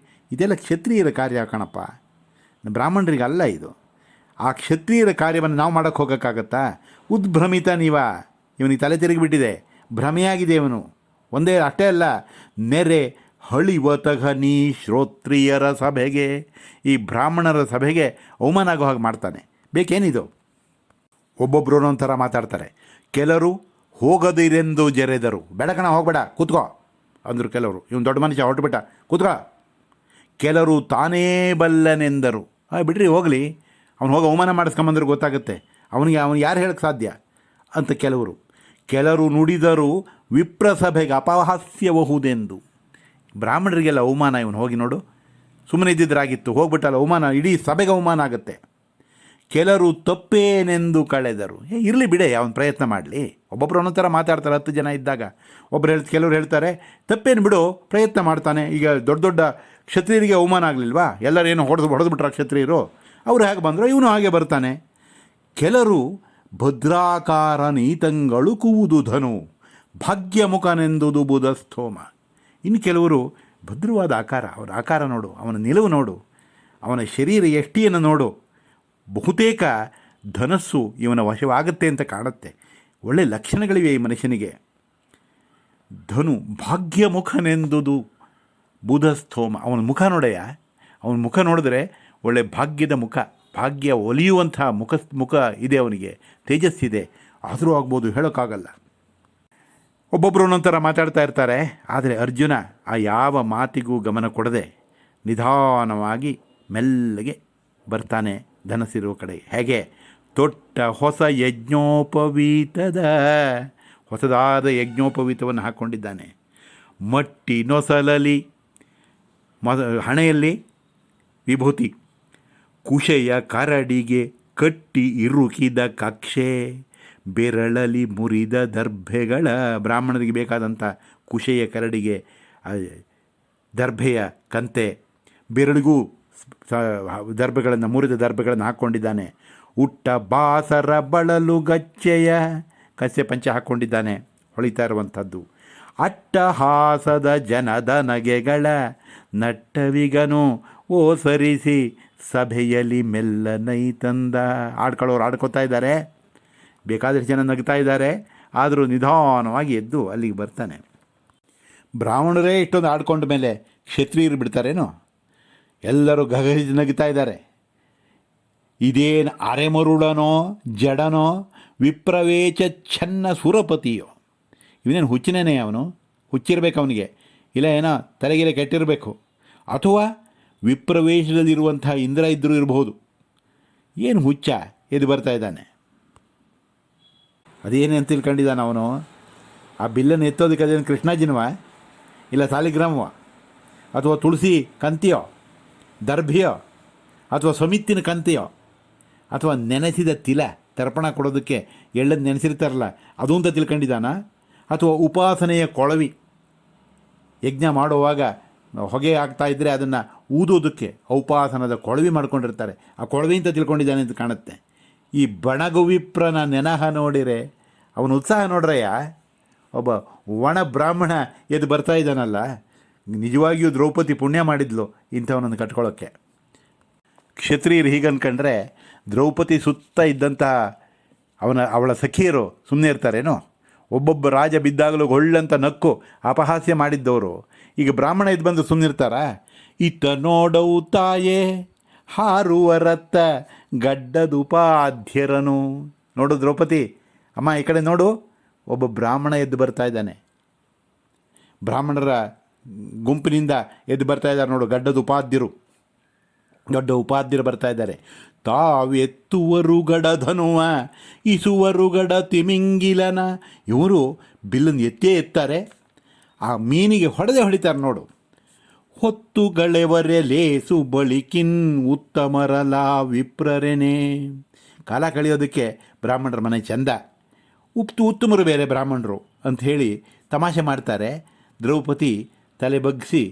ಇದೆಲ್ಲ ಕ್ಷತ್ರಿಯರ ಕಾರ್ಯ ಕಣಪ್ಪ, ಬ್ರಾಹ್ಮಣರಿಗಲ್ಲ ಇದು. ಆ ಕ್ಷತ್ರಿಯರ ಕಾರ್ಯವನ್ನು ನಾವು ಮಾಡೋಕ್ಕೆ ಹೋಗೋಕ್ಕಾಗತ್ತಾ? ಉದ್ಭ್ರಮಿತ ಇವನಿಗೆ ತಲೆ ತಿರುಗಿಬಿಟ್ಟಿದೆ, ಭ್ರಮೆಯಾಗಿದೆ ಇವನು. ಒಂದೇ ಅಷ್ಟೇ ಅಲ್ಲ, ನೆರೆ ಹಳಿವತಗ ನೀ ಶ್ರೋತ್ರಿಯರ ಸಭೆಗೆ, ಈ ಬ್ರಾಹ್ಮಣರ ಸಭೆಗೆ ಅವಮಾನ ಆಗೋ ಹಾಗೆ ಮಾಡ್ತಾನೆ. ಬೇಕೇನಿದು? ಒಬ್ಬೊಬ್ಬರು ಒಂಥರ ಮಾತಾಡ್ತಾರೆ. ಕೆಲವರು ಹೋಗದಿರೆಂದು ಜರೆದರು, ಬೆಳಕಣ ಹೋಗಬೇಡ ಕೂತ್ಕೋ ಅಂದರು ಕೆಲವರು. ಇವನು ದೊಡ್ಡ ಮನುಷ್ಯ ಹೊರಟುಬಿಟ್ಟ, ಕೂತ್ಕೋ. ಕೆಲವರು ತಾನೇ ಬಲ್ಲನೆಂದರು, ಬಿಡ್ರಿ ಹೋಗಲಿ, ಅವ್ನು ಹೋಗಿ ಅವಮಾನ ಮಾಡಿಸ್ಕೊಂಬಂದ್ರೆ ಗೊತ್ತಾಗುತ್ತೆ, ಅವನು ಯಾರು ಹೇಳಕ್ಕೆ ಸಾಧ್ಯ ಅಂತ ಕೆಲವರು ನುಡಿದರು ವಿಪ್ರಸಭೆಗೆ ಅಪಹಾಸ್ಯಬಹುದೆಂದು. ಬ್ರಾಹ್ಮಣರಿಗೆಲ್ಲ ಅವಮಾನ, ಇವನು ಹೋಗಿ ನೋಡು, ಸುಮ್ಮನೆ ಇದ್ದಿದ್ದರಾಗಿತ್ತು, ಹೋಗ್ಬಿಟ್ಟಲ್ಲ ಅವಮಾನ, ಇಡೀ ಸಭೆಗೆ ಅವಮಾನ ಆಗುತ್ತೆ. ಕೆಲವರು ತಪ್ಪೇನೆಂದು ಕಳೆದರು, ಇರಲಿ ಬಿಡೆ, ಅವನು ಪ್ರಯತ್ನ ಮಾಡಲಿ. ಒಬ್ಬೊಬ್ಬರು ಒಂದೊಂಥರ ಮಾತಾಡ್ತಾರೆ, 10 ಜನ ಇದ್ದಾಗ ಕೆಲವರು ಹೇಳ್ತಾರೆ ತಪ್ಪೇನು ಬಿಡು, ಪ್ರಯತ್ನ ಮಾಡ್ತಾನೆ. ಈಗ ದೊಡ್ಡ ದೊಡ್ಡ ಕ್ಷತ್ರಿಯರಿಗೆ ಅವಮಾನ ಆಗಲಿಲ್ವಾ? ಎಲ್ಲರೇನು ಹೊಡೆದ್ಬಿಟ್ರ ಕ್ಷತ್ರಿಯರು, ಅವರು ಹೇಗೆ ಬಂದರು, ಇವನು ಹಾಗೆ ಬರ್ತಾನೆ. ಕೆಲವರು ಭದ್ರಾಕಾರ ನೀತಂಗಳು ಕೂವುದು ಧನು, ಭಾಗ್ಯಮುಖನೆಂದುದು ಬುಧಸ್ಥೋಮ. ಇನ್ನು ಕೆಲವರು ಭದ್ರವಾದ ಆಕಾರ, ಅವರ ಆಕಾರ ನೋಡು, ಅವನ ನಿಲುವು ನೋಡು, ಅವನ ಶರೀರ ಯಷ್ಟಿಯನ್ನು ನೋಡು, ಬಹುತೇಕ ಧನಸ್ಸು ಇವನ ವಶವಾಗುತ್ತೆ ಅಂತ ಕಾಣುತ್ತೆ. ಒಳ್ಳೆ ಲಕ್ಷಣಗಳಿವೆ ಈ ಮನುಷ್ಯನಿಗೆ. ಧನು ಭಾಗ್ಯಮುಖನೆಂದುದು ಬುಧಸ್ಥೋಮ. ಅವನ ಮುಖ ನೋಡೆಯ, ಅವನ ಮುಖ ನೋಡಿದ್ರೆ ಒಳ್ಳೆ ಭಾಗ್ಯದ ಮುಖ, ಭಾಗ್ಯ ಒಲಿಯುವಂಥ ಮುಖ ಇದೆ ಅವನಿಗೆ, ತೇಜಸ್ಸಿದೆ. ಆದರೂ ಆಗ್ಬೋದು, ಹೇಳೋಕ್ಕಾಗಲ್ಲ. ಒಬ್ಬೊಬ್ಬರು ಒಂದೊಂಥರ ಮಾತಾಡ್ತಾ ಇರ್ತಾರೆ. ಆದರೆ ಅರ್ಜುನ ಆ ಯಾವ ಮಾತಿಗೂ ಗಮನ ಕೊಡದೆ ನಿಧಾನವಾಗಿ ಮೆಲ್ಲಗೆ ಬರ್ತಾನೆ ಧನಸ್ಸಿರುವ ಕಡೆ. ಹೇಗೆ? ತೊಟ್ಟ ಹೊಸ ಯಜ್ಞೋಪವೀತದ, ಹೊಸದಾದ ಯಜ್ಞೋಪವೀತವನ್ನು ಹಾಕ್ಕೊಂಡಿದ್ದಾನೆ. ಮಟ್ಟಿ ನೊಸಲಲಿ, ಹಣೆಯಲ್ಲಿ ವಿಭೂತಿ, ಕುಶೆಯ ಕರಡಿಗೆ ಕಟ್ಟಿ ಇರುಕಿದ ಕಕ್ಷೆ, ಬೆರಳಲಿ ಮುರಿದ ದರ್ಭೆಗಳ, ಬ್ರಾಹ್ಮಣರಿಗೆ ಬೇಕಾದಂಥ ಕುಶೆಯ ಕರಡಿಗೆ ದರ್ಭೆಯ ಕಂತೆ, ಬೆರಳಿಗೂ ದರ್ಭೆಗಳನ್ನು, ಮುರಿದ ದರ್ಭೆಗಳನ್ನು ಹಾಕ್ಕೊಂಡಿದ್ದಾನೆ. ಉಟ್ಟ ಬಾಸರ ಬಳಲು ಗಚ್ಚೆಯ, ಕಚ್ಚೆ ಪಂಚೆ ಹಾಕ್ಕೊಂಡಿದ್ದಾನೆ, ಹೊಳಿತಾ ಇರುವಂಥದ್ದು. ಅಟ್ಟಹಾಸದ ಜನದ ನಗೆಗಳ ನಟ್ಟವಿಗನು ಓಸರಿಸಿ ಸಭೆಯಲ್ಲಿ ಮೆಲ್ಲನೈ ತಂದ. ಆಡ್ಕೊಳ್ಳೋರು ಆಡ್ಕೋತಾ ಇದ್ದಾರೆ, ಬೇಕಾದಷ್ಟು ಜನ ನಗ್ತಾ ಇದ್ದಾರೆ. ಆದರೂ ನಿಧಾನವಾಗಿ ಎದ್ದು ಅಲ್ಲಿಗೆ ಬರ್ತಾನೆ. ಬ್ರಾಹ್ಮಣರೇ ಇಷ್ಟೊಂದು ಆಡ್ಕೊಂಡ ಮೇಲೆ ಕ್ಷತ್ರಿಯರು ಬಿಡ್ತಾರೇನೋ? ಎಲ್ಲರೂ ಗಗಹಿಸಿ ನಗ್ತಾ ಇದ್ದಾರೆ. ಇದೇನು ಅರೆಮರುಳನೋ ಜಡನೋ ವಿಪ್ರವೇಚ ಛನ್ನ ಸುರಪತಿಯೋ? ಇವನೇನು ಹುಚ್ಚಿನೇನೆ? ಅವನು ಹುಚ್ಚಿರಬೇಕು ಅವನಿಗೆ, ಇಲ್ಲ ಏನೋ ತಲೆಗಿಲೆ ಕೆಟ್ಟಿರಬೇಕು, ಅಥವಾ ವಿಪ್ರವೇಶದಲ್ಲಿರುವಂಥ ಇಂದ್ರ ಇದ್ದರೂ ಇರಬಹುದು. ಏನು ಹುಚ್ಚ ಎದ್ದು ಬರ್ತಾ ಇದ್ದಾನೆ? ಅದೇನೇ ಅಂತ ತಿಳ್ಕೊಂಡಿದ್ದಾನೆ ಅವನು? ಆ ಬಿಲ್ಲನ್ನು ಎತ್ತೋದಕ್ಕೆ ಅದೇನು ಕೃಷ್ಣಾಜಿನವ, ಇಲ್ಲ ಸಾಲಿಗ್ರಾಮವ, ಅಥವಾ ತುಳಸಿ ಕಂತಿಯೋ, ದರ್ಭಿಯೋ, ಅಥವಾ ಸಮಿತ್ತಿನ ಕಂತೆಯೋ, ಅಥವಾ ನೆನೆಸಿದ ತಿಲ ತರ್ಪಣ ಕೊಡೋದಕ್ಕೆ ಎಳ್ಳದ್ದು ನೆನೆಸಿರ್ತಾರಲ್ಲ ಅದು ಅಂತ ತಿಳ್ಕೊಂಡಿದ್ದಾನ? ಅಥವಾ ಉಪಾಸನೆಯ ಕೊಳವಿ, ಯಜ್ಞ ಮಾಡುವಾಗ ಹೊಗೆ ಆಗ್ತಾಯಿದ್ರೆ ಅದನ್ನು ಊದೋದಕ್ಕೆ ಉಪಾಸನದ ಕೊಳವಿ ಮಾಡ್ಕೊಂಡಿರ್ತಾರೆ, ಆ ಕೊಳವಿ ಅಂತ ತಿಳ್ಕೊಂಡಿದ್ದಾನೆ ಅಂತ ಕಾಣುತ್ತೆ. ಈ ಬಣಗು ವಿಪ್ರನ ನೆನಹ ನೋಡಿರೆ, ಅವನ ಉತ್ಸಾಹ ನೋಡ್ರಯ್ಯ. ಒಬ್ಬ ಒಣ ಬ್ರಾಹ್ಮಣ ಎದ್ದು ಬರ್ತಾ ಇದ್ದಾನಲ್ಲ, ನಿಜವಾಗಿಯೂ ದ್ರೌಪದಿ ಪುಣ್ಯ ಮಾಡಿದ್ಲು ಇಂಥವನನ್ನು ಕಟ್ಕೊಳ್ಳೋಕ್ಕೆ. ಕ್ಷತ್ರಿಯರು ಹೀಗನ್ಕಂಡ್ರೆ ದ್ರೌಪದಿ ಸುತ್ತ ಇದ್ದಂತಹ ಅವಳ ಸಖಿಯರು ಸುಮ್ಮನೆ ಇರ್ತಾರೇನೋ? ಒಬ್ಬೊಬ್ಬ ರಾಜ ಬಿದ್ದಾಗಲೂ ಹೊಳ್ಳಂತ ನಕ್ಕು ಅಪಹಾಸ್ಯ ಮಾಡಿದ್ದವರು ಈಗ ಬ್ರಾಹ್ಮಣ ಇದ್ದು ಬಂದು ಸುಮ್ಮನಿರ್ತಾರಾ? ಇತ್ತ ನೋಡವು ತಾಯೇ ಹಾರುವ ರತ್ತ ಗಡ್ಡದುಪಾಧ್ಯರನು. ನೋಡು ದ್ರೌಪದಿ, ಅಮ್ಮ ಈ ಕಡೆ ನೋಡು, ಒಬ್ಬ ಬ್ರಾಹ್ಮಣ ಎದ್ದು ಬರ್ತಾ ಇದ್ದಾನೆ. ಬ್ರಾಹ್ಮಣರ ಗುಂಪಿನಿಂದ ಎದ್ದು ಬರ್ತಾ ಇದ್ದಾರೆ ನೋಡು, ಗಡ್ಡದ ಉಪಾಧ್ಯರು ಬರ್ತಾ ಇದ್ದಾರೆ. ತಾವೆತ್ತುವರು ಗಡಧನುವ ಇಸುವರು ಗಡ ತಿಮಿಂಗಿಲನ. ಇವರು ಬಿಲ್ಲನ್ನು ಎತ್ತೇ ಎತ್ತಾರೆ, ಆ ಮೀನಿಗೆ ಹೊಡಿತಾರೆ ನೋಡು. ಹೊತ್ತುಗಳೆವರೆ ಲೇಸು ಬಳಿಕಿನ್ ಉತ್ತಮರಲ ವಿಪ್ರರೇನೆ. ಕಾಲ ಕಳೆಯೋದಕ್ಕೆ ಬ್ರಾಹ್ಮಣರ ಮನೆ ಚಂದ, ಉತ್ತಮರು ಬೇರೆ ಬ್ರಾಹ್ಮಣರು ಅಂಥೇಳಿ ತಮಾಷೆ ಮಾಡ್ತಾರೆ. ದ್ರೌಪದಿ ತಲೆ ಬಗ್ಗಿಸಿ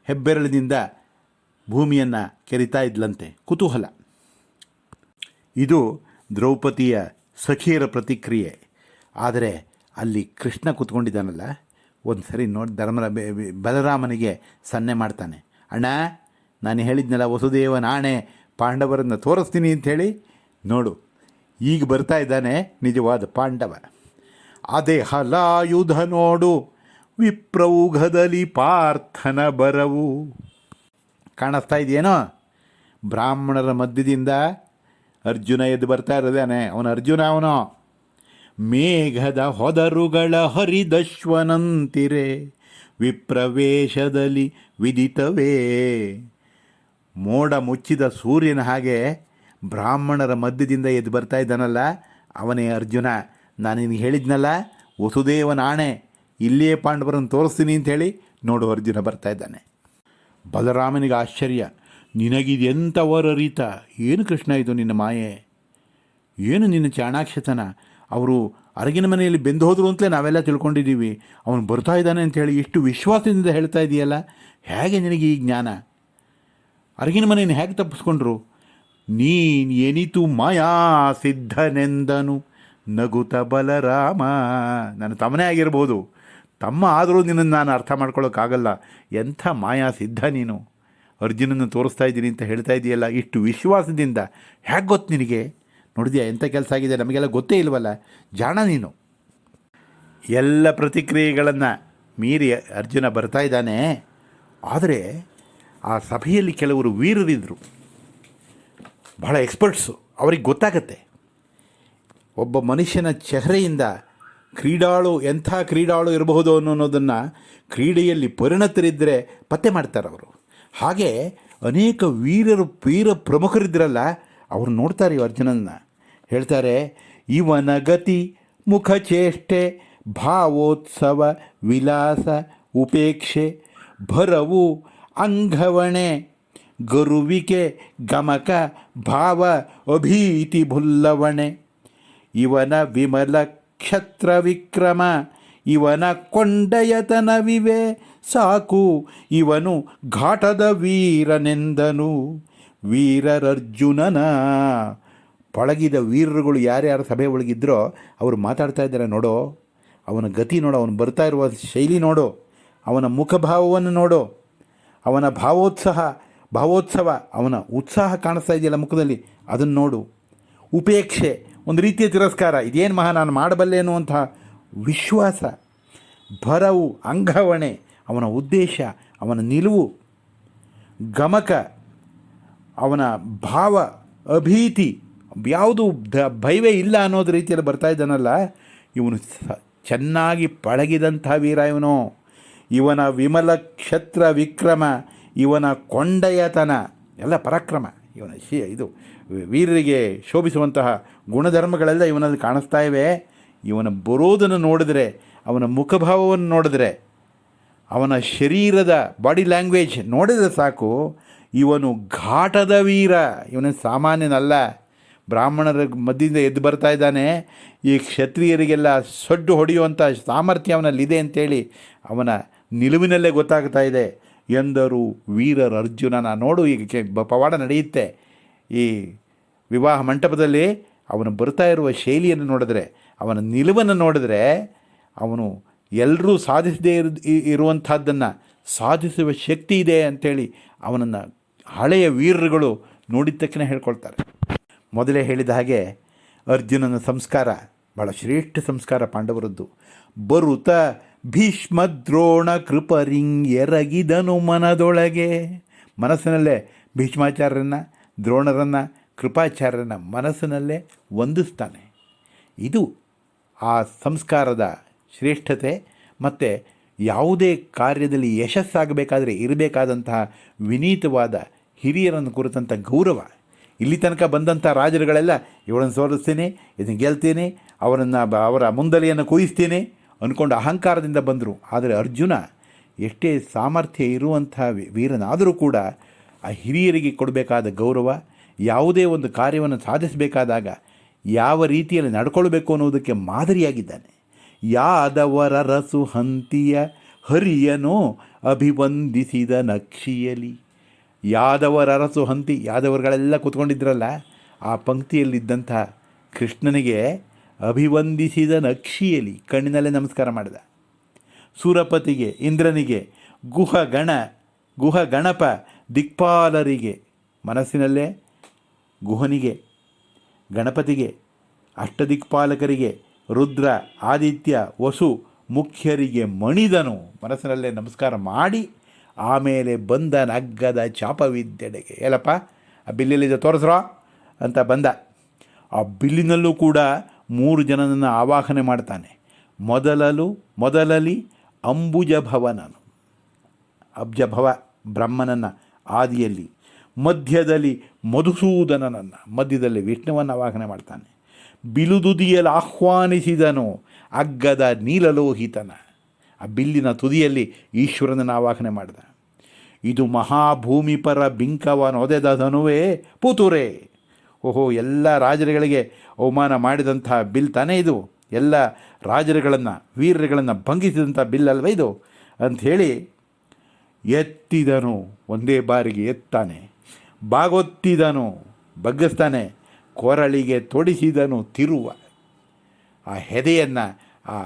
ಹೆಬ್ಬೆರಳಿನಿಂದ ಭೂಮಿಯನ್ನು ಕೆರಿತಾ ಇದ್ಲಂತೆ, ಕುತೂಹಲ. ಇದು ದ್ರೌಪದಿಯ ಸಖಿಯರ ಪ್ರತಿಕ್ರಿಯೆ. ಆದರೆ ಅಲ್ಲಿ ಕೃಷ್ಣ ಕೂತ್ಕೊಂಡಿದ್ದಾನಲ್ಲ, ಒಂದು ಸರಿ ನೋಡಿ ಬಲರಾಮನಿಗೆ ಸನ್ನೆ ಮಾಡ್ತಾನೆ. ಅಣ್ಣ, ನಾನು ಹೇಳಿದ್ನಲ್ಲ ವಸುದೇವ ನಾಣೆ ಪಾಂಡವರನ್ನು ತೋರಿಸ್ತೀನಿ ಅಂಥೇಳಿ, ನೋಡು ಈಗ ಬರ್ತಾ ಇದ್ದಾನೆ ನಿಜವಾದ ಪಾಂಡವ. ಅದೇ ಹಲಾಯುಧ ನೋಡು ವಿಪ್ರೌಘದಲ್ಲಿ ಪಾರ್ಥನ ಬರವು. ಕಾಣಿಸ್ತಾ ಇದೆಯೇನೋ? ಬ್ರಾಹ್ಮಣರ ಮಧ್ಯದಿಂದ ಅರ್ಜುನ ಎದ್ದು ಬರ್ತಾ ಇರೋದಾನೆ. ಅವನು ಮೇಘದ ಹೊದರುಗಳ ಹರಿದಶ್ವನಂತಿರೆ ವಿಪ್ರವೇಶದಲ್ಲಿ ವಿದಿತವೇ. ಮೋಡ ಮುಚ್ಚಿದ ಸೂರ್ಯನ ಹಾಗೆ ಬ್ರಾಹ್ಮಣರ ಮಧ್ಯದಿಂದ ಎದ್ದು ಬರ್ತಾ ಇದ್ದಾನಲ್ಲ, ಅವನೇ ಅರ್ಜುನ. ನಾನು ನಿನಗೆ ಹೇಳಿದ್ನಲ್ಲ ವಸುದೇವನ ಆಣೆ, ಇಲ್ಲಿಯೇ ಪಾಂಡವರನ್ನು ತೋರಿಸ್ತೀನಿ ಅಂಥೇಳಿ. ನೋಡು ಅರ್ಜುನ ಬರ್ತಾ ಇದ್ದಾನೆ. ಬಲರಾಮನಿಗೆ ಆಶ್ಚರ್ಯ, ನಿನಗಿದೆಂಥವರರಿತ? ಏನು ಕೃಷ್ಣ ಇದು ನಿನ್ನ ಮಾಯೆ? ಏನು ನಿನ್ನ ಚಾಣಾಕ್ಷತನ? ಅವರು ಅರಗಿನ ಮನೆಯಲ್ಲಿ ಬೆಂದು ಹೋದರು ಅಂತಲೇ ನಾವೆಲ್ಲ ತಿಳ್ಕೊಂಡಿದ್ದೀವಿ. ಅವನು ಬರ್ತಾ ಇದ್ದಾನೆ ಅಂಥೇಳಿ ಇಷ್ಟು ವಿಶ್ವಾಸದಿಂದ ಹೇಳ್ತಾ ಇದೆಯಲ್ಲ, ಹೇಗೆ ನಿನಗೆ ಈ ಜ್ಞಾನ? ಅರಗಿನ ಮನೆಯನ್ನು ಹೇಗೆ ತಪ್ಪಿಸ್ಕೊಂಡ್ರು? ನೀನು ಎನಿತು ಮಾಯಾ ಸಿದ್ಧನೆಂದನು ನಗುತ ಬಲರಾಮ. ನನ್ನ ತಮ್ಮನೇ ಆಗಿರ್ಬೋದು, ತಮ್ಮ ಆದರೂ ನಿನ್ನನ್ನು ನಾನು ಅರ್ಥ ಮಾಡ್ಕೊಳ್ಳೋಕ್ಕಾಗಲ್ಲ. ಎಂಥ ಮಾಯಾ ಸಿದ್ಧ ನೀನು, ಅರ್ಜುನನ್ನು ತೋರಿಸ್ತಾ ಇದ್ದೀನಿ ಅಂತ ಹೇಳ್ತಾ ಇದೆಯಲ್ಲ, ಇಷ್ಟು ವಿಶ್ವಾಸದಿಂದ. ಹೇಗೆ ಗೊತ್ತು ನಿನಗೆ? ನೋಡಿದ್ಯಾ ಎಂಥ ಕೆಲಸ ಆಗಿದೆ, ನಮಗೆಲ್ಲ ಗೊತ್ತೇ ಇಲ್ವಲ್ಲ, ಜಾಣ ನೀನು. ಎಲ್ಲ ಪ್ರತಿಕ್ರಿಯೆಗಳನ್ನು ಮೀರಿ ಅರ್ಜುನ ಬರ್ತಾ ಇದ್ದಾನೆ. ಆದರೆ ಆ ಸಭೆಯಲ್ಲಿ ಕೆಲವರು ವೀರರಿದ್ದರು, ಬಹಳ ಎಕ್ಸ್ಪರ್ಟ್ಸು. ಅವ್ರಿಗೆ ಗೊತ್ತಾಗತ್ತೆ ಒಬ್ಬ ಮನುಷ್ಯನ ಚೆಹರೆಯಿಂದ ಎಂಥ ಕ್ರೀಡಾಳು ಇರಬಹುದು ಅನ್ನೋದನ್ನು ಕ್ರೀಡೆಯಲ್ಲಿ ಪರಿಣತರಿದ್ದರೆ ಪತ್ತೆ ಮಾಡ್ತಾರೆ ಅವರು. ಹಾಗೆ ಅನೇಕ ವೀರ ಪ್ರಮುಖರಿದ್ದರಲ್ಲ, ಅವರು ನೋಡ್ತಾರೆ ಈ ಅರ್ಜುನನ್ನ. ಹೇಳ್ತಾರೆ, ಇವನ ಗತಿ ಮುಖಚೇಷ್ಟೆ ಭಾವೋತ್ಸವ ವಿಲಾಸ ಉಪೇಕ್ಷೆ ಭರವು ಅಂಗವಣೆ ಗರುವಿಕೆ ಗಮಕ ಭಾವ ಅಭೀತಿ ಭುಲ್ಲವಣೆ. ಇವನ ವಿಮಲ ಕ್ಷತ್ರ ವಿಕ್ರಮ ಇವನ ಕೊಂಡಯತನವಿವೆ ಸಾಕು ಇವನು ಘಾಟದ ವೀರನೆಂದನು. ವೀರರರ್ಜುನನ ಪಳಗಿದ ವೀರರುಗಳು ಯಾರ್ಯಾರು ಸಭೆ ಒಳಗಿದ್ರೋ ಅವರು ಮಾತಾಡ್ತಾ ಇದ್ದಾರೆ. ನೋಡೋ ಅವನ ಗತಿ ನೋಡು, ಅವನು ಬರ್ತಾ ಇರುವ ಶೈಲಿ ನೋಡು, ಅವನ ಮುಖಭಾವವನ್ನು ನೋಡು, ಅವನ ಭಾವೋತ್ಸವ ಅವನ ಉತ್ಸಾಹ ಕಾಣಿಸ್ತಾ ಇದೆಯಲ್ಲ ಮುಖದಲ್ಲಿ, ಅದನ್ನು ನೋಡು. ಉಪೇಕ್ಷೆ, ಒಂದು ರೀತಿಯ ತಿರಸ್ಕಾರ, ಇದೇನು ನಾನು ಮಾಡಬಲ್ಲೆ ಅನ್ನುವಂತಹ ವಿಶ್ವಾಸ. ಭರವು ಅಂಗವಣೆ, ಅವನ ಉದ್ದೇಶ, ಅವನ ನಿಲುವು. ಗಮಕ, ಅವನ ಭಾವ. ಅಭೀತಿ, ಯಾವುದು ಭಯವೇ ಇಲ್ಲ ಅನ್ನೋದು ರೀತಿಯಲ್ಲಿ ಬರ್ತಾ ಇದ್ದಾನಲ್ಲ, ಇವನು ಚೆನ್ನಾಗಿ ಪಳಗಿದಂಥ ವೀರ ಇವನು. ಇವನ ವಿಮಲ ಕ್ಷತ್ರ ವಿಕ್ರಮ ಇವನ ಕೊಂಡಯತನ ಎಲ್ಲ ಪರಾಕ್ರಮ. ಇವನ ಇದು ವೀರರಿಗೆ ಶೋಭಿಸುವಂತಹ ಗುಣಧರ್ಮಗಳೆಲ್ಲ ಇವನಲ್ಲಿ ಕಾಣಿಸ್ತಾ ಇವೆ. ಇವನ ಬರೋದನ್ನು ನೋಡಿದ್ರೆ, ಅವನ ಮುಖಭಾವವನ್ನು ನೋಡಿದ್ರೆ, ಅವನ ಶರೀರದ ಬಾಡಿ ಲ್ಯಾಂಗ್ವೇಜ್ ನೋಡಿದರೆ ಸಾಕು, ಇವನು ಘಾಟದ ವೀರ, ಇವನ ಸಾಮಾನ್ಯನಲ್ಲ. ಬ್ರಾಹ್ಮಣರ ಮಧ್ಯದಿಂದ ಎದ್ದು ಬರ್ತಾ ಇದ್ದಾನೆ. ಈ ಕ್ಷತ್ರಿಯರಿಗೆಲ್ಲ ಸೊಡ್ಡು ಹೊಡೆಯುವಂಥ ಸಾಮರ್ಥ್ಯ ಅವನಲ್ಲಿದೆ ಅಂತೇಳಿ ಅವನ ನಿಲುವಿನಲ್ಲೇ ಗೊತ್ತಾಗ್ತಾ ಇದೆ ಎಂದರು ವೀರರ ಅರ್ಜುನನ. ನೋಡು, ಈಗ ಪವಾಡ ನಡೆಯುತ್ತೆ ಈ ವಿವಾಹ ಮಂಟಪದಲ್ಲಿ. ಅವನು ಬರ್ತಾ ಇರುವ ಶೈಲಿಯನ್ನು ನೋಡಿದ್ರೆ, ಅವನ ನಿಲುವನ್ನು ನೋಡಿದ್ರೆ, ಅವನು ಎಲ್ಲರೂ ಸಾಧಿಸದೇ ಇರುವಂಥದ್ದನ್ನು ಸಾಧಿಸುವ ಶಕ್ತಿ ಇದೆ ಅಂಥೇಳಿ ಅವನನ್ನು ಹಳೆಯ ವೀರರುಗಳು ನೋಡಿದ ತಕ್ಷಣ ಹೇಳ್ಕೊಳ್ತಾರೆ. ಮೊದಲೇ ಹೇಳಿದ ಹಾಗೆ ಅರ್ಜುನನ ಸಂಸ್ಕಾರ ಭಾಳ ಶ್ರೇಷ್ಠ ಸಂಸ್ಕಾರ ಪಾಂಡವರದ್ದು. ಬರುತ ಭೀಷ್ಮ ದ್ರೋಣ ಕೃಪರಿಂಗ್ ಎರಗಿದನು ಮನದೊಳಗೆ. ಮನಸ್ಸಿನಲ್ಲೇ ಭೀಷ್ಮಾಚಾರ್ಯರನ್ನು, ದ್ರೋಣರನ್ನು, ಕೃಪಾಚಾರ್ಯರನ್ನು ಮನಸ್ಸಿನಲ್ಲೇ ವಂದಿಸ್ತಾನೆ. ಇದು ಆ ಸಂಸ್ಕಾರದ ಶ್ರೇಷ್ಠತೆ. ಮತ್ತು ಯಾವುದೇ ಕಾರ್ಯದಲ್ಲಿ ಯಶಸ್ಸಾಗಬೇಕಾದ್ರೆ ಇರಬೇಕಾದಂತಹ ವಿನೀತವಾದ ಹಿರಿಯರನ್ನು ಕುರಿತಂಥ ಗೌರವ. ಇಲ್ಲಿ ತನಕ ಬಂದಂಥ ರಾಜರುಗಳೆಲ್ಲ ಇವಳನ್ನು ಸೋಲಿಸ್ತೀನಿ, ಇದನ್ನು ಗೆಲ್ತೀನಿ, ಅವರ ಮುಂದಲಿಯನ್ನು ಕೊಯಿಸ್ತೀನಿ ಅಂದ್ಕೊಂಡು ಅಹಂಕಾರದಿಂದ ಬಂದರು. ಆದರೆ ಅರ್ಜುನ ಎಷ್ಟೇ ಸಾಮರ್ಥ್ಯ ಇರುವಂಥ ವೀರನಾದರೂ ಕೂಡ ಆ ಹಿರಿಯರಿಗೆ ಕೊಡಬೇಕಾದ ಗೌರವ, ಯಾವುದೇ ಒಂದು ಕಾರ್ಯವನ್ನು ಸಾಧಿಸಬೇಕಾದಾಗ ಯಾವ ರೀತಿಯಲ್ಲಿ ನಡ್ಕೊಳ್ಬೇಕು ಅನ್ನೋದಕ್ಕೆ ಮಾದರಿಯಾಗಿದ್ದಾನೆ. ಯಾದವರ ರಸು ಹಂತಿಯ ಹರಿಯನು ಅಭಿವಂದಿಸಿದ ನಕ್ಷಿಯಲಿ. ಯಾದವರ ಅರಸು ಹಂತಿ, ಯಾದವರುಗಳೆಲ್ಲ ಕೂತ್ಕೊಂಡಿದ್ರಲ್ಲ, ಆ ಪಂಕ್ತಿಯಲ್ಲಿದ್ದಂಥ ಕೃಷ್ಣನಿಗೆ ಅಭಿವಂದಿಸಿದ ನಕ್ಷಿಯಲಿ, ಕಣ್ಣಿನಲ್ಲೇ ನಮಸ್ಕಾರ ಮಾಡಿದ. ಸುರಪತಿಗೆ, ಇಂದ್ರನಿಗೆ, ಗುಹ ಗಣಪ ದಿಕ್ಪಾಲರಿಗೆ, ಮನಸ್ಸಿನಲ್ಲೇ ಗುಹನಿಗೆ, ಗಣಪತಿಗೆ, ಅಷ್ಟದಿಕ್ಪಾಲಕರಿಗೆ, ರುದ್ರ, ಆದಿತ್ಯ, ವಸು ಮುಖ್ಯರಿಗೆ ಮಣಿದನು. ಮನಸ್ಸಿನಲ್ಲೇ ನಮಸ್ಕಾರ ಮಾಡಿ ಆಮೇಲೆ ಬಂದ ನಗ್ಗದ ಚಾಪವಿದ್ದೆಡೆಗೆ. ಹೇಳಪ್ಪ ಆ ಬಿಲ್ಲಿಲ್ಲಿದೆ ತೋರಿಸ್ರೋ ಅಂತ ಬಂದ. ಆ ಬಿಲ್ಲಿನಲ್ಲೂ ಕೂಡ 3 ಜನನನ್ನು ಆವಾಹನೆ ಮಾಡ್ತಾನೆ. ಮೊದಲಲಿ ಅಂಬುಜಭವನನು, ಅಬ್ಜಭವ ಬ್ರಹ್ಮನನ್ನು ಆದಿಯಲ್ಲಿ, ಮಧ್ಯದಲ್ಲಿ ಮಧುಸೂದನನನ್ನು, ಮಧ್ಯದಲ್ಲಿ ವಿಷ್ಣುವನ್ನು ಆವಾಹನೆ ಮಾಡ್ತಾನೆ. ಬಿಲುದುದಿಯಲ್ಲಿ ಆಹ್ವಾನಿಸಿದನು ಅಗ್ಗದ ನೀಲಲೋಹಿತನ, ಆ ಬಿಲ್ಲಿನ ತುದಿಯಲ್ಲಿ ಈಶ್ವರನನ್ನು ಆವಾಹನೆ ಮಾಡಿದ. ಇದು ಮಹಾಭೂಮಿಪರ ಬಿಂಕವನೊದೆದ ಧನುವೇ ಪುತುರೇ. ಓಹೋ, ಎಲ್ಲ ರಾಜರುಗಳಿಗೆ ಅವಮಾನ ಮಾಡಿದಂಥ ಬಿಲ್ ತಾನೇ ಇದು, ಎಲ್ಲ ರಾಜರುಗಳನ್ನು, ವೀರರುಗಳನ್ನು ಭಂಗಿಸಿದಂಥ ಬಿಲ್ ಅಲ್ವ ಇದು ಅಂಥೇಳಿ ಎತ್ತಿದನು. ಒಂದೇ ಬಾರಿಗೆ ಎತ್ತಾನೆ. ಬಾಗೊತ್ತಿದನು, ಬಗ್ಗಿಸ್ತಾನೆ. ಕೊರಳಿಗೆ ತೊಡಿಸಿದನು ತಿರುವ. ಆ ಹೆದೆಯನ್ನು ಆ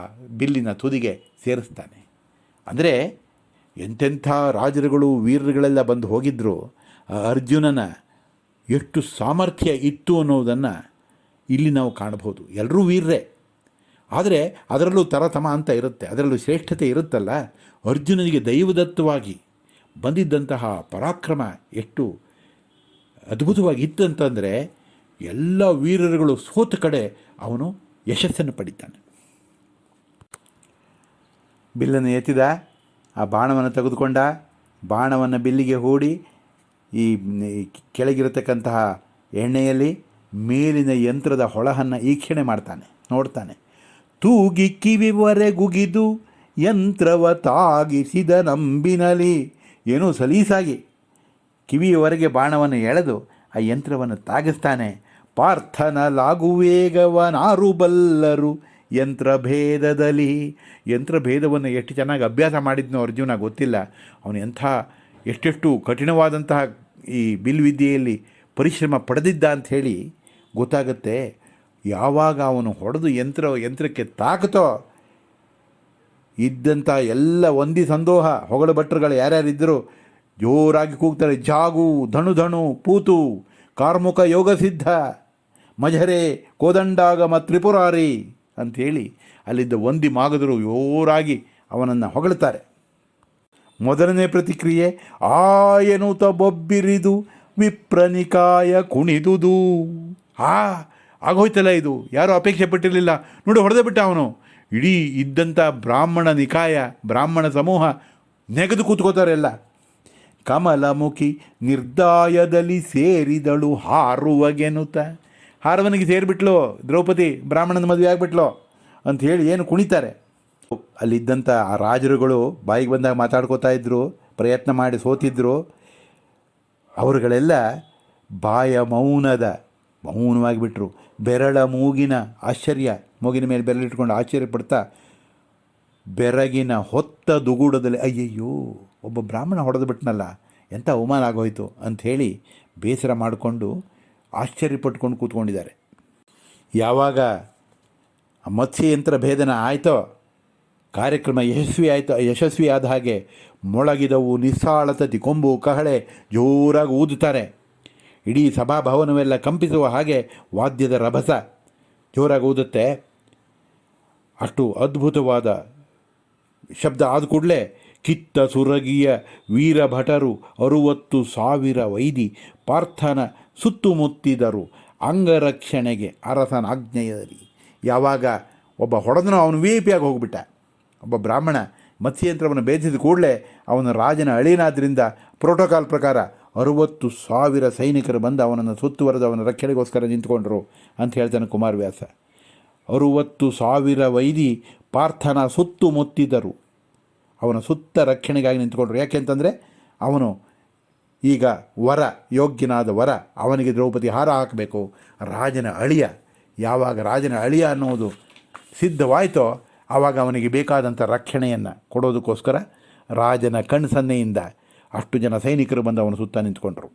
ಬಿಲ್ಲಿನ ತುದಿಗೆ ಸೇರಿಸ್ತಾನೆ. ಅಂದರೆ ಎಂತೆಂಥ ರಾಜರುಗಳು ವೀರರುಗಳೆಲ್ಲ ಬಂದು ಹೋಗಿದ್ದರು, ಆ ಅರ್ಜುನನ ಎಷ್ಟು ಸಾಮರ್ಥ್ಯ ಇತ್ತು ಅನ್ನೋದನ್ನು ಇಲ್ಲಿ ನಾವು ಕಾಣ್ಬೋದು. ಎಲ್ಲರೂ ವೀರರೇ, ಆದರೆ ಅದರಲ್ಲೂ ತರತಮ ಅಂತ ಇರುತ್ತೆ, ಅದರಲ್ಲೂ ಶ್ರೇಷ್ಠತೆ ಇರುತ್ತಲ್ಲ. ಅರ್ಜುನನಿಗೆ ದೈವದತ್ತವಾಗಿ ಬಂದಿದ್ದಂತಹ ಪರಾಕ್ರಮ ಎಷ್ಟು ಅದ್ಭುತವಾಗಿ ಇತ್ತಂತಂದರೆ ಎಲ್ಲ ವೀರರುಗಳು ಸೋತ ಕಡೆ ಅವನು ಯಶಸ್ಸನ್ನು ಪಡಿತಾನೆ. ಬಿಲ್ಲನ್ನು ಎತ್ತಿದ, ಆ ಬಾಣವನ್ನು ತೆಗೆದುಕೊಂಡ, ಬಾಣವನ್ನು ಬಿಲ್ಲಿಗೆ ಹೂಡಿ ಈ ಕೆಳಗಿರತಕ್ಕಂತಹ ಎಣ್ಣೆಯಲ್ಲಿ ಮೇಲಿನ ಯಂತ್ರದ ಹೊಳಹನ್ನು ಈಕ್ಷಣೆ ಮಾಡ್ತಾನೆ, ನೋಡ್ತಾನೆ. ತೂಗಿ ಕಿವಿವರೆಗುಗಿದು ಯಂತ್ರವ ತಾಗಿಸಿದ ನಂಬಿನಲಿ, ಏನೋ ಸಲೀಸಾಗಿ ಕಿವಿಯವರೆಗೆ ಬಾಣವನ್ನು ಎಳೆದು ಆ ಯಂತ್ರವನ್ನು ತಾಗಿಸ್ತಾನೆ. ಪಾರ್ಥನಲಾಗುವೇಗವನಾರು ಬಲ್ಲರು ಯಂತ್ರಭೇದದಲ್ಲಿ. ಯಂತ್ರಭೇದವನ್ನು ಎಷ್ಟು ಚೆನ್ನಾಗಿ ಅಭ್ಯಾಸ ಮಾಡಿದ್ನೋ ಅರ್ಜುನ ಗೊತ್ತಿಲ್ಲ. ಅವನು ಎಷ್ಟೆಷ್ಟು ಕಠಿಣವಾದಂತಹ ಈ ಬಿಲ್ವಿದ್ಯೆಯಲ್ಲಿ ಪರಿಶ್ರಮ ಪಡೆದಿದ್ದ ಅಂಥೇಳಿ ಗೊತ್ತಾಗುತ್ತೆ. ಯಾವಾಗ ಅವನು ಹೊಡೆದು ಯಂತ್ರಕ್ಕೆ ತಾಕತೋ ಇದ್ದಂಥ ಎಲ್ಲ ಒಂದಿ ಸಂದೋಹ ಹೊಗಳ ಭಟ್ರುಗಳು ಯಾರ್ಯಾರಿದ್ದರು ಜೋರಾಗಿ ಕೂಗ್ತಾರೆ, ಜಾಗು ಧಣು ಪೂತು ಕಾರ್ಮುಕ ಯೋಗಸಿದ್ಧ ಮಜರೆ ಕೋದಂಡಾಗಮ ತ್ರಿಪುರಾರಿ ಅಂಥೇಳಿ ಅಲ್ಲಿದ್ದ ಒಂದಿ ಮಾಗದರು ಜೋರಾಗಿ ಅವನನ್ನು ಹೊಗಳ್ತಾರೆ. ಮೊದಲನೇ ಪ್ರತಿಕ್ರಿಯೆ, ಆಯನುತ ಬೊಬ್ಬಿರಿದು ವಿಪ್ರನಿಕಾಯ ಕುಣಿದುದು. ಆಗೋಯ್ತಲ್ಲ, ಇದು ಯಾರೂ ಅಪೇಕ್ಷೆ ಪಟ್ಟಿರಲಿಲ್ಲ. ನೋಡಿ, ಹೊಡೆದೇ ಬಿಟ್ಟ ಅವನು. ಇಡೀ ಇದ್ದಂಥ ಬ್ರಾಹ್ಮಣ ನಿಕಾಯ, ಬ್ರಾಹ್ಮಣ ಸಮೂಹ ನೆಗೆದು ಕೂತ್ಕೋತಾರೆ ಎಲ್ಲ. ಕಮಲಮುಖಿ ನಿರ್ದಾಯದಲ್ಲಿ ಸೇರಿದಳು ಹಾರುವಗೆನುತ. ಹಾರವನಿಗೆ ಸೇರಿಬಿಟ್ಲು ದ್ರೌಪದಿ, ಬ್ರಾಹ್ಮಣನ ಮದುವೆ ಆಗಿಬಿಟ್ಲು ಅಂಥೇಳಿ ಏನು ಕುಣಿತಾರೆ. ಅಲ್ಲಿದ್ದಂಥ ಆ ರಾಜರುಗಳು ಬಾಯಿಗೆ ಬಂದಾಗ ಮಾತಾಡ್ಕೋತಾ ಇದ್ದರು, ಪ್ರಯತ್ನ ಮಾಡಿ ಸೋತಿದ್ದರು. ಅವರುಗಳೆಲ್ಲ ಮೌನವಾಗಿಬಿಟ್ರು. ಬೆರಳ ಮೂಗಿನ ಆಶ್ಚರ್ಯ, ಮೂಗಿನ ಮೇಲೆ ಬೆರಳಿಟ್ಕೊಂಡು ಆಶ್ಚರ್ಯ ಪಡ್ತಾ ಬೆರಗಿನ ಹೊತ್ತ ದುಗುಡದಲ್ಲಿ ಅಯ್ಯಯ್ಯೋ ಒಬ್ಬ ಬ್ರಾಹ್ಮಣ ಹೊಡೆದು ಬಿಟ್ನಲ್ಲ, ಎಂಥ ಅವಮಾನ ಆಗೋಯ್ತು ಅಂಥೇಳಿ ಬೇಸರ ಮಾಡಿಕೊಂಡು ಆಶ್ಚರ್ಯಪಟ್ಕೊಂಡು ಕೂತ್ಕೊಂಡಿದ್ದಾರೆ. ಯಾವಾಗ ಮತ್ಸ್ಯಯಂತ್ರ ಭೇದನ ಆಯಿತೋ, ಕಾರ್ಯಕ್ರಮ ಯಶಸ್ವಿ ಆದ ಹಾಗೆ ಮೊಳಗಿದವು ನಿಸ್ಸಾಳತತಿ ಕೊಂಬು ಕಹಳೆ ಜೋರಾಗಿ ಊದುತ್ತಾರೆ. ಇಡೀ ಸಭಾಭವನವೆಲ್ಲ ಕಂಪಿಸುವ ಹಾಗೆ ವಾದ್ಯದ ರಭಸ ಜೋರಾಗಿ ಊದುತ್ತೆ. ಅಷ್ಟು ಅದ್ಭುತವಾದ ಶಬ್ದ ಆದ ಕೂಡಲೇ ಕಿತ್ತ ಸುರಗಿಯ ವೀರಭಟರು 60,000 ವೈದಿ ಪಾರ್ಥನ ಸುತ್ತುಮುತ್ತಿದರು ಅಂಗರಕ್ಷಣೆಗೆ ಅರಸನ ಆಜ್ಞೆಯರಿ. ಯಾವಾಗ ಒಬ್ಬ ಹೊಡೆದನೋ ಅವನು VIP ಆಗಿ ಹೋಗಿಬಿಟ್ಟ. ಒಬ್ಬ ಬ್ರಾಹ್ಮಣ ಮತ್ಸ್ಯಯಂತ್ರವನ್ನು ಭೇದಿಸಿದ ಕೂಡಲೇ ಅವನ ರಾಜನ ಅಳಿನಾದ್ರಿಂದ ಪ್ರೋಟೋಕಾಲ್ ಪ್ರಕಾರ 60,000 ಸೈನಿಕರು ಬಂದು ಅವನನ್ನು ಸುತ್ತುವರೆದು ಅವನ ರಕ್ಷಣೆಗೋಸ್ಕರ ನಿಂತ್ಕೊಂಡ್ರು ಅಂತ ಹೇಳ್ತಾನೆ ಕುಮಾರವ್ಯಾಸ. 60,000 ವೈದಿ ಪಾರ್ಥನ ಸುತ್ತುಮುತ್ತಿದರು, ಅವನ ಸುತ್ತ ರಕ್ಷಣೆಗಾಗಿ ನಿಂತ್ಕೊಂಡ್ರು. ಯಾಕೆಂತಂದರೆ ಅವನು ಈಗ ಯೋಗ್ಯನಾದ ವರ, ಅವನಿಗೆ ದ್ರೌಪದಿ ಹಾರ ಹಾಕಬೇಕು. ರಾಜನ ಅಳಿಯ, ಯಾವಾಗ ರಾಜನ ಅಳಿಯ ಅನ್ನೋದು ಸಿದ್ಧವಾಯಿತೋ ಆವಾಗ ಅವನಿಗೆ ಬೇಕಾದಂಥ ರಕ್ಷಣೆಯನ್ನು ಕೊಡೋದಕ್ಕೋಸ್ಕರ ರಾಜನ ಕಣ್ಸನ್ನೆಯಿಂದ ಅಷ್ಟು ಜನ ಸೈನಿಕರು ಬಂದು ಅವನ ಸುತ್ತ ನಿಂತ್ಕೊಂಡ್ರು.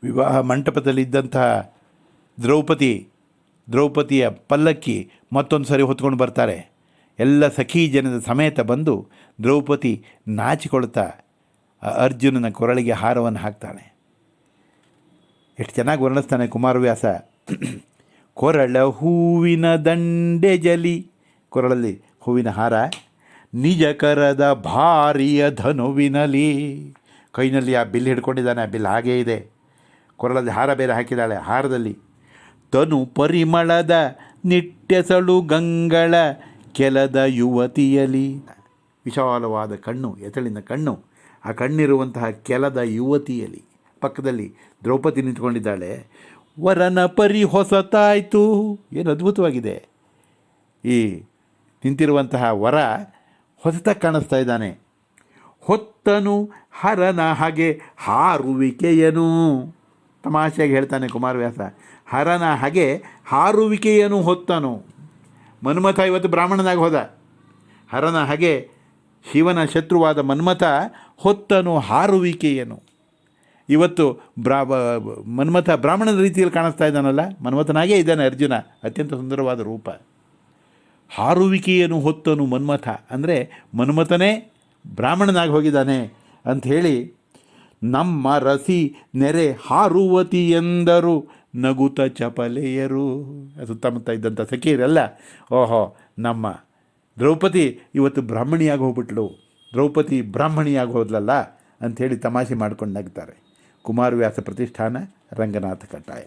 ವಿವಾಹ ಮಂಟಪದಲ್ಲಿದ್ದಂತಹ ದ್ರೌಪದಿಯ ಪಲ್ಲಕ್ಕಿ ಮತ್ತೊಂದು ಸರಿ ಹೊತ್ಕೊಂಡು ಬರ್ತಾರೆ. ಎಲ್ಲ ಸಖೀ ಜನದ ಸಮೇತ ಬಂದು ದ್ರೌಪದಿ ನಾಚಿಕೊಳ್ತಾ ಅರ್ಜುನನ ಕೊರಳಿಗೆ ಹಾರವನ್ನು ಹಾಕ್ತಾಳೆ. ಎಷ್ಟು ಚೆನ್ನಾಗಿ ವರ್ಣಿಸ್ತಾನೆ ಕುಮಾರವ್ಯಾಸ. ಕೊರಳ ಹೂವಿನ ದಂಡೆ ಜಲಿ, ಕೊರಳಲ್ಲಿ ಹೂವಿನ ಹಾರ, ನಿಜ ಕರದ ಭಾರಿಯ ಧನುವಿನಲಿ, ಕೈನಲ್ಲಿ ಆ ಬಿಲ್ ಹಿಡ್ಕೊಂಡಿದ್ದಾನೆ, ಆ ಬಿಲ್ ಹಾಗೇ ಇದೆ, ಕೊರಳಲ್ಲಿ ಹಾರ ಬೇರೆ ಹಾಕಿದ್ದಾಳೆ. ಹಾರದಲ್ಲಿ ತನು ಪರಿಮಳದ ನಿಟ್ಟೆಸಳು ಗಂಗಳ ಕೆಲದ ಯುವತಿಯಲಿ, ವಿಶಾಲವಾದ ಕಣ್ಣು, ಎಸಳಿನ ಕಣ್ಣು, ಆ ಕಣ್ಣಿರುವಂತಹ ಕೆಲದ ಯುವತಿಯಲಿ ಪಕ್ಕದಲ್ಲಿ ದ್ರೌಪದಿ ನಿಂತ್ಕೊಂಡಿದ್ದಾಳೆ. ವರನ ಪರಿ ಹೊಸತಾಯಿತು, ಏನು ಅದ್ಭುತವಾಗಿದೆ. ಈ ನಿಂತಿರುವಂತಹ ವರ ಹೊಸತಾಗಿ ಕಾಣಿಸ್ತಾ ಇದ್ದಾನೆ. ಹೊತ್ತನು ಹರನ ಹಾಗೆ ಹಾರುವಿಕೆಯನು, ತಮಾಷೆಯಾಗಿ ಹೇಳ್ತಾನೆ ಕುಮಾರವ್ಯಾಸ. ಹರನ ಹಾಗೆ ಹಾರುವಿಕೆಯನು ಹೊತ್ತನು. ಮನ್ಮಥ ಇವತ್ತು ಬ್ರಾಹ್ಮಣನಾಗಿ ಹೋದ. ಹರನ ಹಾಗೆ ಶಿವನ ಶತ್ರುವಾದ ಮನ್ಮಥ ಹೊತ್ತನು ಹಾರುವಿಕೆಯನು. ಇವತ್ತು ಮನ್ಮಥ ಬ್ರಾಹ್ಮಣನ ರೀತಿಯಲ್ಲಿ ಕಾಣಿಸ್ತಾ ಇದ್ದಾನಲ್ಲ, ಮನ್ಮಥನಾಗೇ ಇದ್ದಾನೆ ಅರ್ಜುನ. ಅತ್ಯಂತ ಸುಂದರವಾದ ರೂಪ. ಹಾರುವಿಕೆಯನ್ನು ಹೊತ್ತನು ಮನ್ಮಥ, ಅಂದರೆ ಮನ್ಮಥನೇ ಬ್ರಾಹ್ಮಣನಾಗಿ ಹೋಗಿದ್ದಾನೆ ಅಂಥೇಳಿ ನಮ್ಮ ರಸಿ ನೆರೆ ಹಾರುವತಿ ಎಂದರು ನಗುತ ಚಪಲೆಯರು. ಸುತ್ತಮುತ್ತ ಇದ್ದಂಥ ಸಖಿಯರೆಲ್ಲ ಓಹೋ ನಮ್ಮ ದ್ರೌಪದಿ ಇವತ್ತು ಬ್ರಾಹ್ಮಣಿಯಾಗಿ ಹೋಗ್ಬಿಟ್ಲು, ದ್ರೌಪದಿ ಬ್ರಾಹ್ಮಣಿಯಾಗಿ ಹೋದ್ಲಲ್ಲ ಅಂಥೇಳಿ ತಮಾಷೆ ಮಾಡ್ಕೊಂಡು ನಗ್ತಾರೆ. ಕುಮಾರವ್ಯಾಸ ಪ್ರತಿಷ್ಠಾನ, ರಂಗನಾಥ ಕಟ್ಟಾಯ.